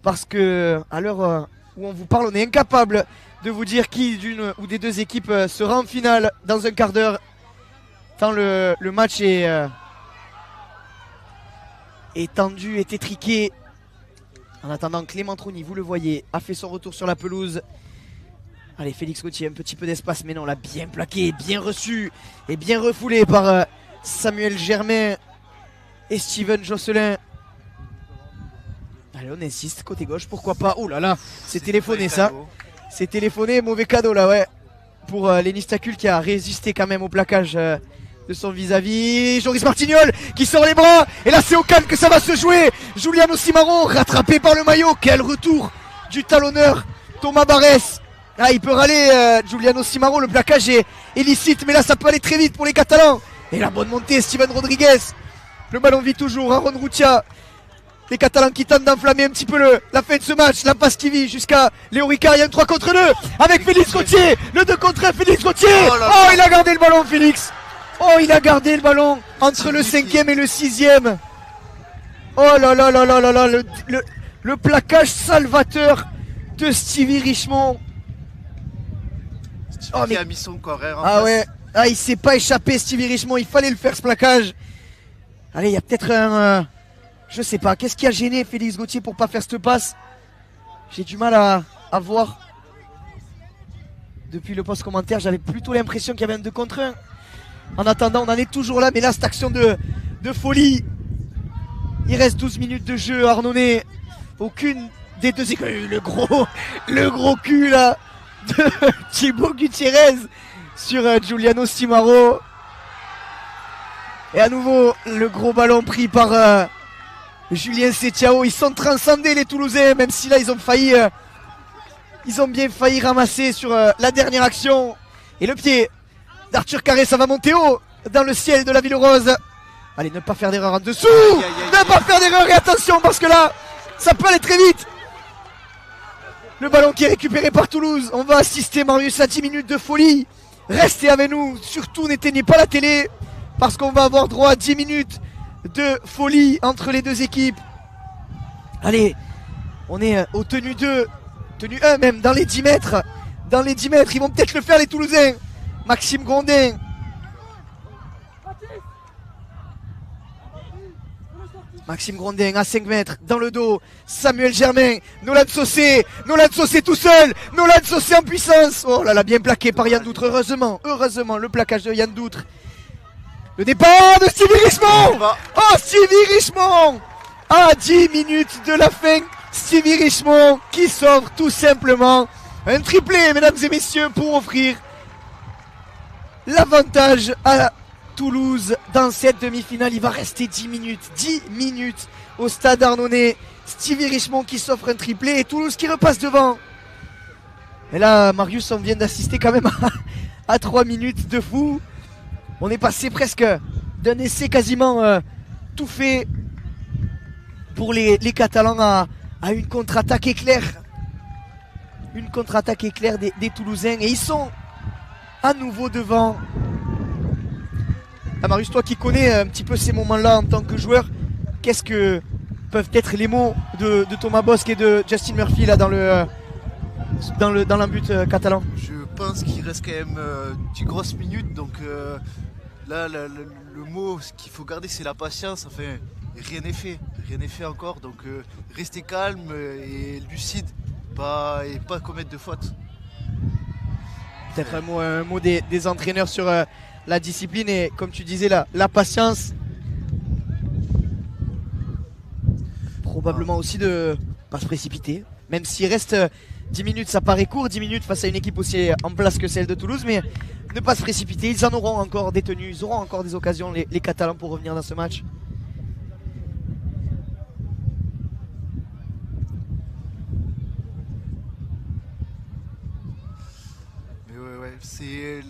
parce que à l'heure où on vous parle, on est incapable de vous dire qui d'une ou des deux équipes sera en finale dans un quart d'heure, tant le match est tendu, est étriqué. En attendant, Clément Trony, vous le voyez, a fait son retour sur la pelouse. Allez, Félix Gauthier, un petit peu d'espace, mais non, l'a bien plaqué, bien reçu et bien refoulé par Samuel Germain et Steven Josselin. Allez, on insiste, côté gauche, pourquoi pas. Oh là là, c'est téléphoné ça. C'est téléphoné, mauvais cadeau là, ouais. Pour Lenny Stacul qui a résisté quand même au plaquage de son vis-à-vis. Joris Martignol qui sort les bras. Et là c'est au calme que ça va se jouer. Giuliano Simaro rattrapé par le maillot. Quel retour du talonneur Thomas Barès. Ah, il peut râler Giuliano Simaro. Le plaquage est illicite, mais là ça peut aller très vite pour les Catalans. Et la bonne montée, Steven Rodriguez. Le ballon vit toujours, Aaron Rutia. Les Catalans qui tentent d'enflammer un petit peu la fin de ce match. La passe qui vit jusqu'à Léo Ricard. Il y a un 3 contre 2 avec Félix Gauthier. Le 2 contre 1, Félix Gauthier. Oh, il a gardé le ballon, Félix. Oh, il a gardé le ballon entre le 5e et le 6e. Oh là là là là là là. Le plaquage salvateur de Stevie Richemont. Oh, mais... a mis son corps en place. Ouais. Ah, il s'est pas échappé, Stevie Richemont. Il fallait le faire, ce plaquage. Allez, il y a peut-être un... je sais pas. Qu'est-ce qui a gêné Félix Gauthier pour pas faire cette passe? J'ai du mal à voir. Depuis le post commentaire, j'avais plutôt l'impression qu'il y avait un 2 contre 1. En attendant, on en est toujours là. Mais là, cette action de folie. Il reste 12 minutes de jeu. Arnonay, aucune des deux équipes. Le gros cul là de Thibaut Gutiérrez sur Giuliano Simaro. Et à nouveau, le gros ballon pris par Julien Setiao. Ils sont transcendés les Toulousains, même si là ils ont failli ils ont bien failli ramasser sur la dernière action. Et le pied d'Arthur Carré, ça va monter haut dans le ciel de la Ville Rose. Allez, ne pas faire d'erreur en dessous. Ne pas faire d'erreur, et attention parce que là ça peut aller très vite. Le ballon qui est récupéré par Toulouse. On va assister, Marius, à 10 minutes de folie. Restez avec nous, surtout n'éteignez pas la télé, parce qu'on va avoir droit à 10 minutes de folie entre les deux équipes. Allez, on est au tenue 2, tenue 1 même, dans les 10 mètres. Dans les 10 mètres, ils vont peut-être le faire les Toulousains. Maxime Grondin. Maxime Grondin à 5 mètres, dans le dos, Samuel Germain, Nolan Saucé tout seul, Nolan Saucé en puissance. Oh là là, bien plaqué par Yann Doutre, heureusement, le plaquage de Yann Doutre. Le départ de Stevie Richemont. Oh, Stevie Richemont. À 10 minutes de la fin, Stevie Richemont qui sort tout simplement un triplé, mesdames et messieurs, pour offrir l'avantage à Toulouse dans cette demi-finale. Il va rester 10 minutes au stade Arnonay. Stevie Richemont qui s'offre un triplé et Toulouse qui repasse devant. Et là, Marius, on vient d'assister quand même à 3 minutes de fou. On est passé presque d'un essai quasiment tout fait pour les Catalans à une contre-attaque éclair. Une contre-attaque éclair des Toulousains. Et ils sont à nouveau devant Ah, Marius, toi qui connais un petit peu ces moments-là en tant que joueur, qu'est-ce que peuvent être les mots de Thomas Bosc et de Justin Murphy là dans l'embut catalan? Je pense qu'il reste quand même 10 grosses minutes, donc là le mot qu'il faut garder c'est la patience, enfin rien n'est fait encore, donc rester calme et lucide, pas commettre de fautes. Peut-être un mot des entraîneurs sur la discipline et comme tu disais la patience. Probablement aussi de pas se précipiter, même s'il reste 10 minutes, ça paraît court, 10 minutes face à une équipe aussi en place que celle de Toulouse, mais ne pas se précipiter, ils en auront encore des tenues, ils auront encore des occasions, les Catalans, pour revenir dans ce match. Mais ouais, c'est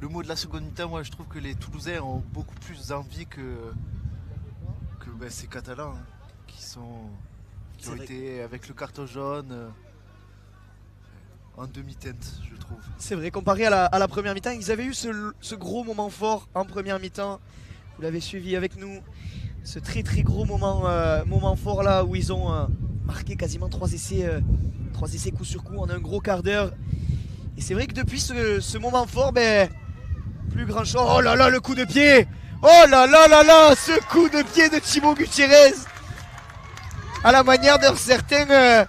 le mot de la seconde mi-temps. Moi je trouve que les Toulousains ont beaucoup plus envie que ces Catalans qui ont été avec le carton jaune en demi-teinte, je trouve. C'est vrai, comparé à la première mi-temps, ils avaient eu ce gros moment fort en première mi-temps. Vous l'avez suivi avec nous, ce très très gros moment fort là où ils ont marqué quasiment 3 essais coup sur coup en un gros quart d'heure. Et c'est vrai que depuis ce moment fort, plus grand chose. Oh là là, le coup de pied! Oh là là là là, ce coup de pied de Thibaut Gutiérrez, à la manière d'un certain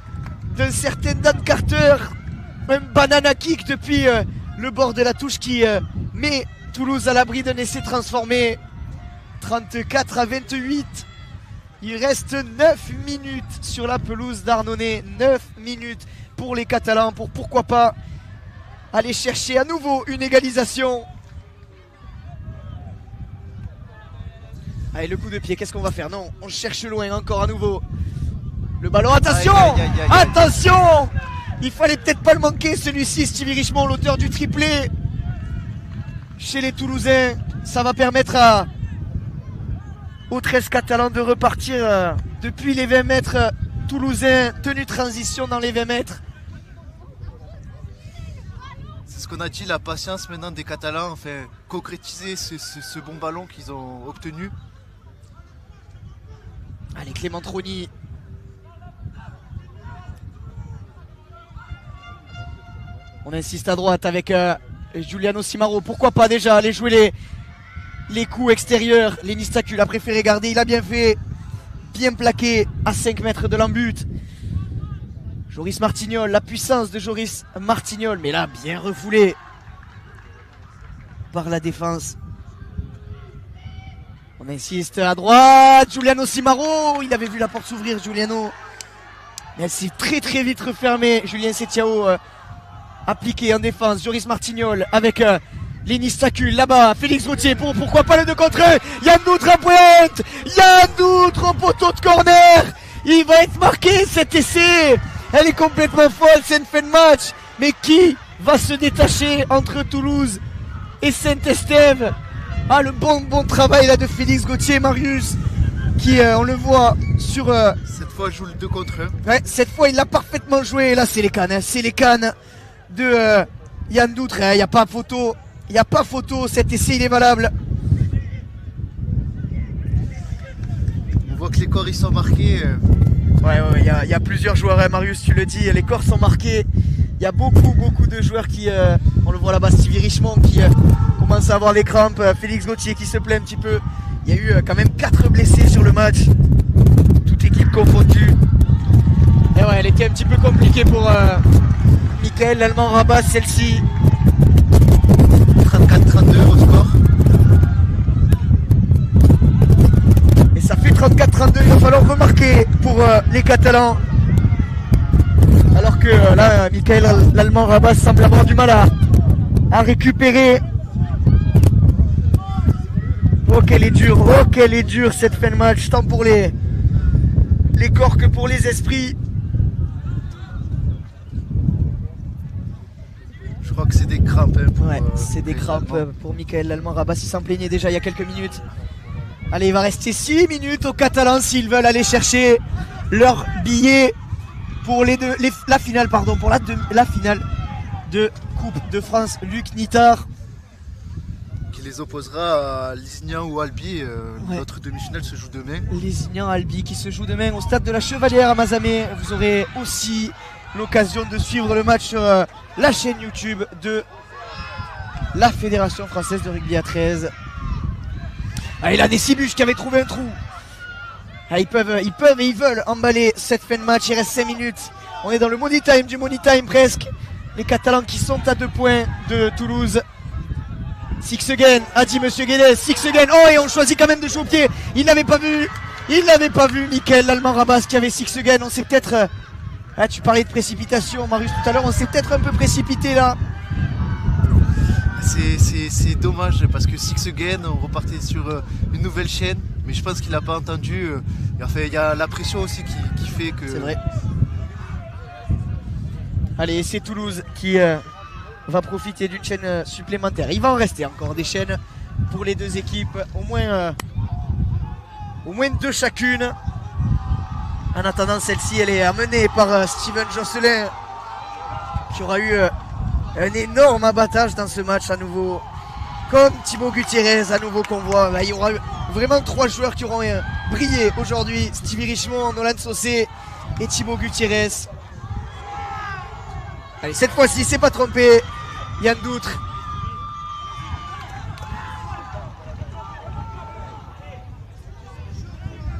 Dan Carter, un banana kick depuis le bord de la touche qui met Toulouse à l'abri d'un essai transformé. 34-28. Il reste 9 minutes sur la pelouse d'Arnonay. 9 minutes pour les Catalans pour pourquoi pas aller chercher à nouveau une égalisation. Allez, le coup de pied, qu'est-ce qu'on va faire? Non, on cherche loin encore à nouveau. Le ballon, attention! Attention! Il fallait peut-être pas le manquer celui-ci, Stevie Richemont, l'auteur du triplé chez les Toulousains. Ça va permettre aux 13 Catalans de repartir depuis les 20 mètres toulousains. Tenue transition dans les 20 mètres. C'est ce qu'on a dit, la patience maintenant des Catalans, enfin concrétiser ce bon ballon qu'ils ont obtenu. Allez, Clément Troni. On insiste à droite avec Giuliano Simaro. Pourquoi pas déjà aller jouer les coups extérieurs. Lenny Stacul a préféré garder. Il a bien fait. Bien plaqué à 5 mètres de l'embut. Joris Martignol. La puissance de Joris Martignol. Mais là, bien refoulé par la défense. On insiste à droite. Giuliano Simaro. Il avait vu la porte s'ouvrir, Giuliano. Mais elle s'est très très vite refermée. Julien Setiao appliqué en défense. Joris Martignol avec Lenny Stacul là-bas. Félix Gauthier pour pourquoi pas le 2 contre 1. Yann Doutre à pointe. Yann Doutre au poteau de corner. Il va être marqué cet essai. Elle est complètement folle, c'est une fin de match. Mais qui va se détacher entre Toulouse et Saint-Estève? Ah, le bon travail là de Félix Gauthier, Marius, qui on le voit sur... Cette fois joue le 2 contre 1. Ouais, cette fois il l'a parfaitement joué. Et là c'est les cannes, hein. C'est les cannes de Yann Doutre. Il n'y a pas photo. Il n'y a pas photo, cet essai il est valable. On voit que les corps ils sont marqués. Ouais, il y a plusieurs joueurs, hein, Marius, tu le dis, les corps sont marqués. Il y a beaucoup de joueurs qui, on le voit là-bas, Stevie Richemont qui commence à avoir les crampes, Félix Gauthier qui se plaît un petit peu. Il y a eu quand même 4 blessés sur le match, toute équipe confondue. Et ouais, elle était un petit peu compliquée pour Michael, l'Allemand Rabat, celle-ci. 34-32 au score. Et ça fait 34-32, il va falloir remarquer pour les Catalans. Alors que là, Michael, l'Allemand Rabat semble avoir du mal à récupérer. Oh qu'elle est dure cette fin de match, tant pour les corps que pour les esprits. Je crois que c'est des crampes. Ouais, c'est des crampes pour Michael, l'Allemand Rabat, il s'en plaignait déjà il y a quelques minutes. Allez, il va rester 6 minutes aux Catalans s'ils veulent aller chercher leur billet pour la finale, pour la finale de Coupe de France. Luc Nittard. les opposera à Lisignan ou Albi. Ouais. Notre demi-finale se joue demain. Lisignan Albi qui se joue demain au stade de la Chevalière à Mazamet. Vous aurez aussi l'occasion de suivre le match sur la chaîne YouTube de la Fédération Française de Rugby à 13. Ah, il a des Cibuches qui avaient trouvé un trou. Ah, ils peuvent et ils veulent emballer cette fin de match. Il reste 5 minutes. On est dans le money time du money time presque. Les Catalans qui sont à 2 points de Toulouse. Six again, a dit Monsieur Guedes. Six again. Oh, et on choisit quand même de jouer au pied. Il n'avait pas vu. Nickel, l'Allemand Rabas qui avait six again. On s'est peut-être... Ah, tu parlais de précipitation, Marius, tout à l'heure. On s'est peut-être un peu précipité là. C'est dommage parce que Six Again, on repartait sur une nouvelle chaîne, mais je pense qu'il n'a pas entendu. Enfin, il y a la pression aussi qui fait que. C'est vrai. Allez, c'est Toulouse qui va profiter d'une chaîne supplémentaire. Il va en rester encore des chaînes pour les deux équipes, au moins 2 chacune. En attendant, celle-ci, elle est amenée par Steven Josselin, qui aura eu un énorme abattage dans ce match à nouveau. Comme Thibaut Gutiérrez, à nouveau qu'on voit. Là, il y aura vraiment 3 joueurs qui auront brillé aujourd'hui. Stevie Richemont, Nolan Saucé et Thibaut Gutiérrez. Allez, cette fois-ci, c'est pas trompé. Yann Doutre.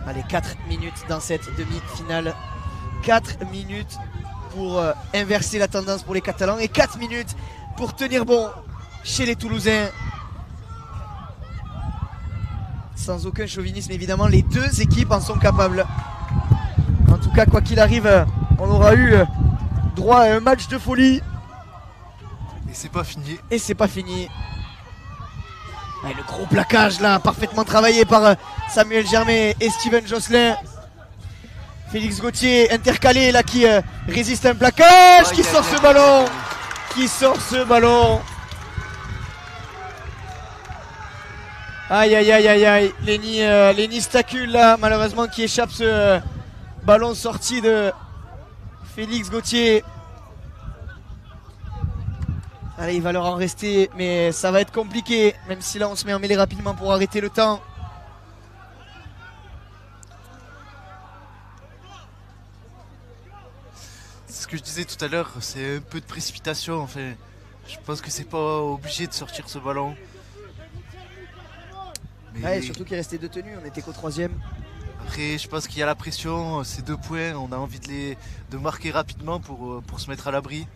Allez, 4 minutes dans cette demi-finale. 4 minutes pour inverser la tendance pour les Catalans et 4 minutes pour tenir bon chez les Toulousains. Sans aucun chauvinisme, évidemment, les deux équipes en sont capables. En tout cas, quoi qu'il arrive, on aura eu droit à un match de folie. Et c'est pas fini. Et c'est pas fini. Ouais, le gros plaquage là, parfaitement travaillé par Samuel Germain et Steven Josselin. Félix Gauthier intercalé là qui résiste à un plaquage, qui sort ce ballon. Qui sort ce ballon. Aïe aïe aïe aïe aïe. Lenny Stacul là, malheureusement qui échappe ce ballon sorti de Félix Gauthier. Allez, il va leur en rester, mais ça va être compliqué, même si là on se met en mêlée rapidement pour arrêter le temps. C'est ce que je disais tout à l'heure, c'est un peu de précipitation. Enfin, je pense que c'est pas obligé de sortir ce ballon. Mais... Ouais, surtout qu'il restait 2 tenues, on était qu'au 3e. Après, je pense qu'il y a la pression, ces 2 points, on a envie de marquer rapidement pour se mettre à l'abri.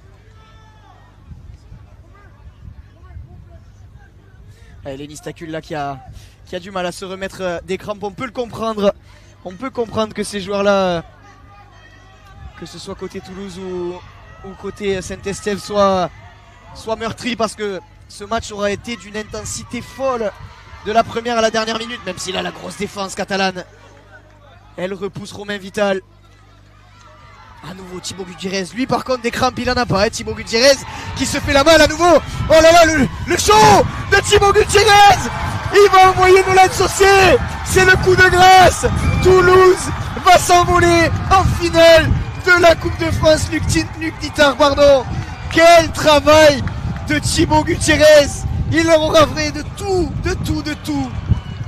Lenny Stacul là qui a du mal à se remettre des crampes, on peut le comprendre. On peut comprendre que ces joueurs-là, que ce soit côté Toulouse ou côté Saint-Estève, soient meurtris, parce que ce match aura été d'une intensité folle de la première à la dernière minute, même si là la grosse défense catalane, elle repousse Romain Vital. À nouveau Thibaut Gutiérrez, lui par contre des crampes il en a pas, hein. Thibaut Gutiérrez qui se fait la malle à nouveau. Oh là là, le show de Thibaut Gutiérrez. Il va envoyer Nolan Saucé. C'est le coup de grâce. Toulouse va s'envoler en finale de la Coupe de France. Luc Nittard, pardon. Quel travail de Thibaut Gutiérrez. Il leur aura fait de tout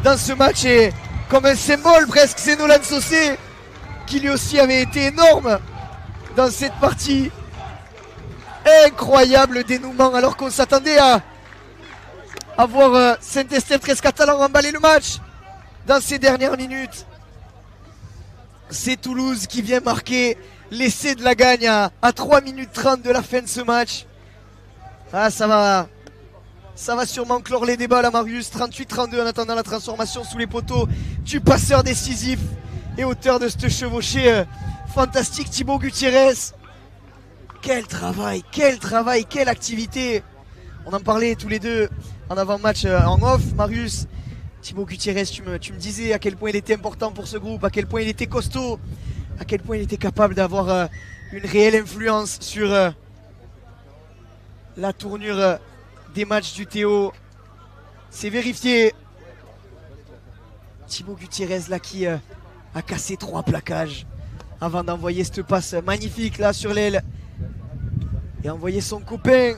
dans ce match, et comme un symbole presque, c'est Nolan Saucé qui lui aussi avait été énorme dans cette partie. Incroyable dénouement, alors qu'on s'attendait à voir Saint-Estève 13 Catalan emballer le match dans ces dernières minutes. C'est Toulouse qui vient marquer l'essai de la gagne à 3 minutes 30 de la fin de ce match. Ah, ça va sûrement clore les débats là, Marius. 38-32 en attendant la transformation sous les poteaux du passeur décisif et auteur de ce chevauché fantastique, Thibaut Gutiérrez. Quel travail, quelle activité. On en parlait tous les deux en avant-match en off, Marius. Thibaut Gutiérrez, tu me disais à quel point il était important pour ce groupe, à quel point il était costaud, à quel point il était capable d'avoir une réelle influence sur la tournure des matchs du Théo. C'est vérifié. Thibaut Gutiérrez là qui a cassé 3 plaquages avant d'envoyer cette passe magnifique là sur l'aile et envoyer son copain,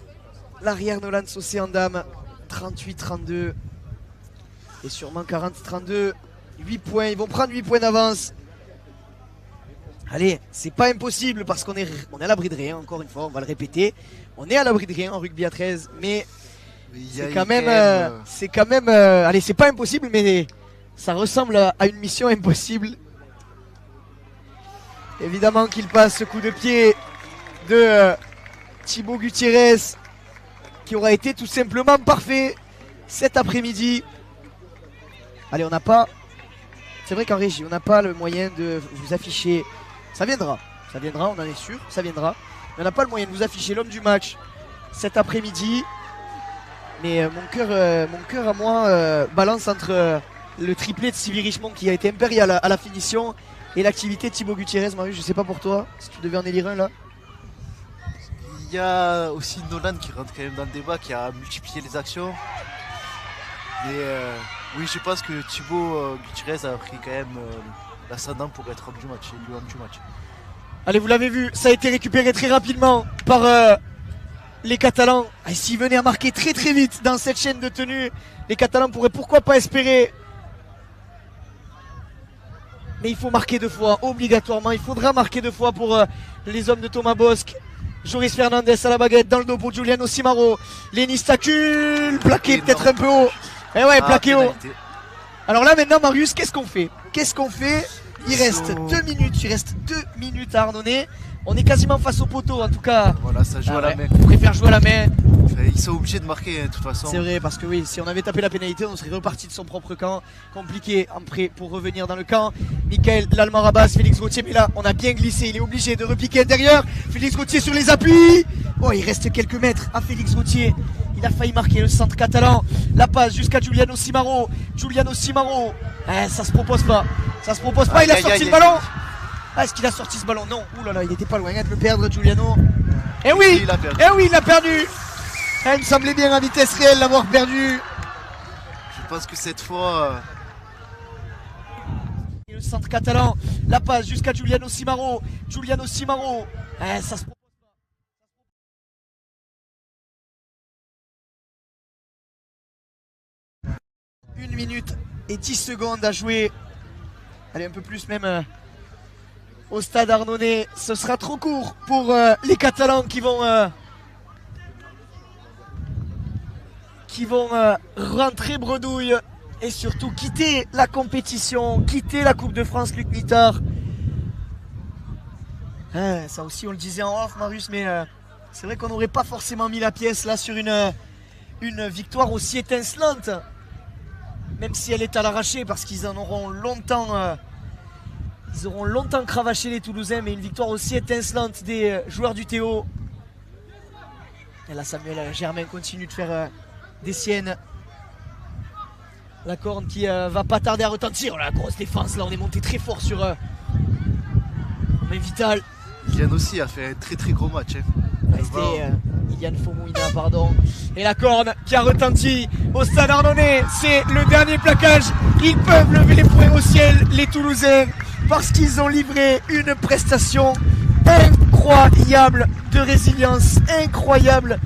l'arrière Nolan Saucé en dame. 38-32. Et sûrement 40-32. 8 points. Ils vont prendre 8 points d'avance. Allez, c'est pas impossible parce qu'on est à l'abri de rien, encore une fois, on va le répéter. On est à l'abri de rien en rugby à 13, mais c'est quand même, allez, c'est pas impossible, mais ça ressemble à une mission impossible. Évidemment qu'il passe ce coup de pied de Thibaut Gutiérrez, qui aura été tout simplement parfait cet après-midi. Allez, on n'a pas, c'est vrai qu'en régie, on n'a pas le moyen de vous afficher. Ça viendra, on en est sûr, ça viendra. Mais on n'a pas le moyen de vous afficher l'homme du match cet après-midi. Mais mon cœur à moi balance entre le triplé de Sylvie Richemont qui a été impérial à la finition et l'activité de Thibaut Gutiérrez. Marius, je sais pas pour toi, si tu devais en élire un là. Il y a aussi Nolan qui rentre quand même dans le débat, qui a multiplié les actions. Mais oui, je pense que Thibaut Gutiérrez a pris quand même l'ascendant pour être homme du match, et l'homme du match. Allez, vous l'avez vu, ça a été récupéré très rapidement par les Catalans. Et s'ils venaient à marquer très très vite dans cette chaîne de tenue, les Catalans pourraient pourquoi pas espérer. Mais il faut marquer 2 fois, obligatoirement. Il faudra marquer 2 fois pour les hommes de Thomas Bosc. Joris Fernandez à la baguette, dans le dos pour Giuliano Simaro. Lenny Stacul, plaqué peut-être un peu haut. Eh ouais, plaqué haut. Alors là maintenant, Marius, qu'est-ce qu'on fait? Il reste 2 minutes, il reste 2 minutes à Arnonay. On est quasiment face au poteau en tout cas. Voilà, ça joue à la main. On préfère jouer à la main. Ils sont obligés de marquer de toute façon. C'est vrai, parce que oui, si on avait tapé la pénalité, on serait reparti de son propre camp. Compliqué après pour revenir dans le camp. Michael Lalmarabas, Félix Gauthier, mais là on a bien glissé, il est obligé de repiquer intérieur. Félix Gauthier sur les appuis. Oh, il reste quelques mètres à Félix Gauthier. Il a failli marquer le centre catalan. La passe jusqu'à Giuliano Simaro. Ça se propose pas. Il a sorti le ballon. Ah, est-ce qu'il a sorti ce ballon? Non. Ouh là là, il était pas loin de le perdre, Giuliano. Eh oui, il l'a perdu. Il me semblait bien à vitesse réelle l'avoir perdu. Je pense que cette fois. Le centre catalan. La passe jusqu'à Giuliano Simaro. Ça se propose. 1 minute et 10 secondes à jouer. Allez, un peu plus même au stade Arnonay. Ce sera trop court pour les Catalans qui vont rentrer bredouille et surtout quitter la compétition, quitter la Coupe de France Luc Nittard. Ça aussi on le disait en off, Marius, mais c'est vrai qu'on n'aurait pas forcément mis la pièce là sur une victoire aussi étincelante. Même si elle est à l'arraché, parce qu'ils en auront longtemps, cravaché les Toulousains, mais une victoire aussi étincelante des joueurs du Théo. Et là, Samuel Germain continue de faire des siennes. La corne qui va pas tarder à retentir. Oh, la grosse défense, là, on est monté très fort sur Vital. Ilian aussi a fait un très très gros match. C'était Ilian Fomouina, pardon. Et la corne qui a retenti au stade Arnonay. C'est le dernier plaquage. Ils peuvent lever les poings au ciel, les Toulousains, parce qu'ils ont livré une prestation incroyable de résilience, incroyable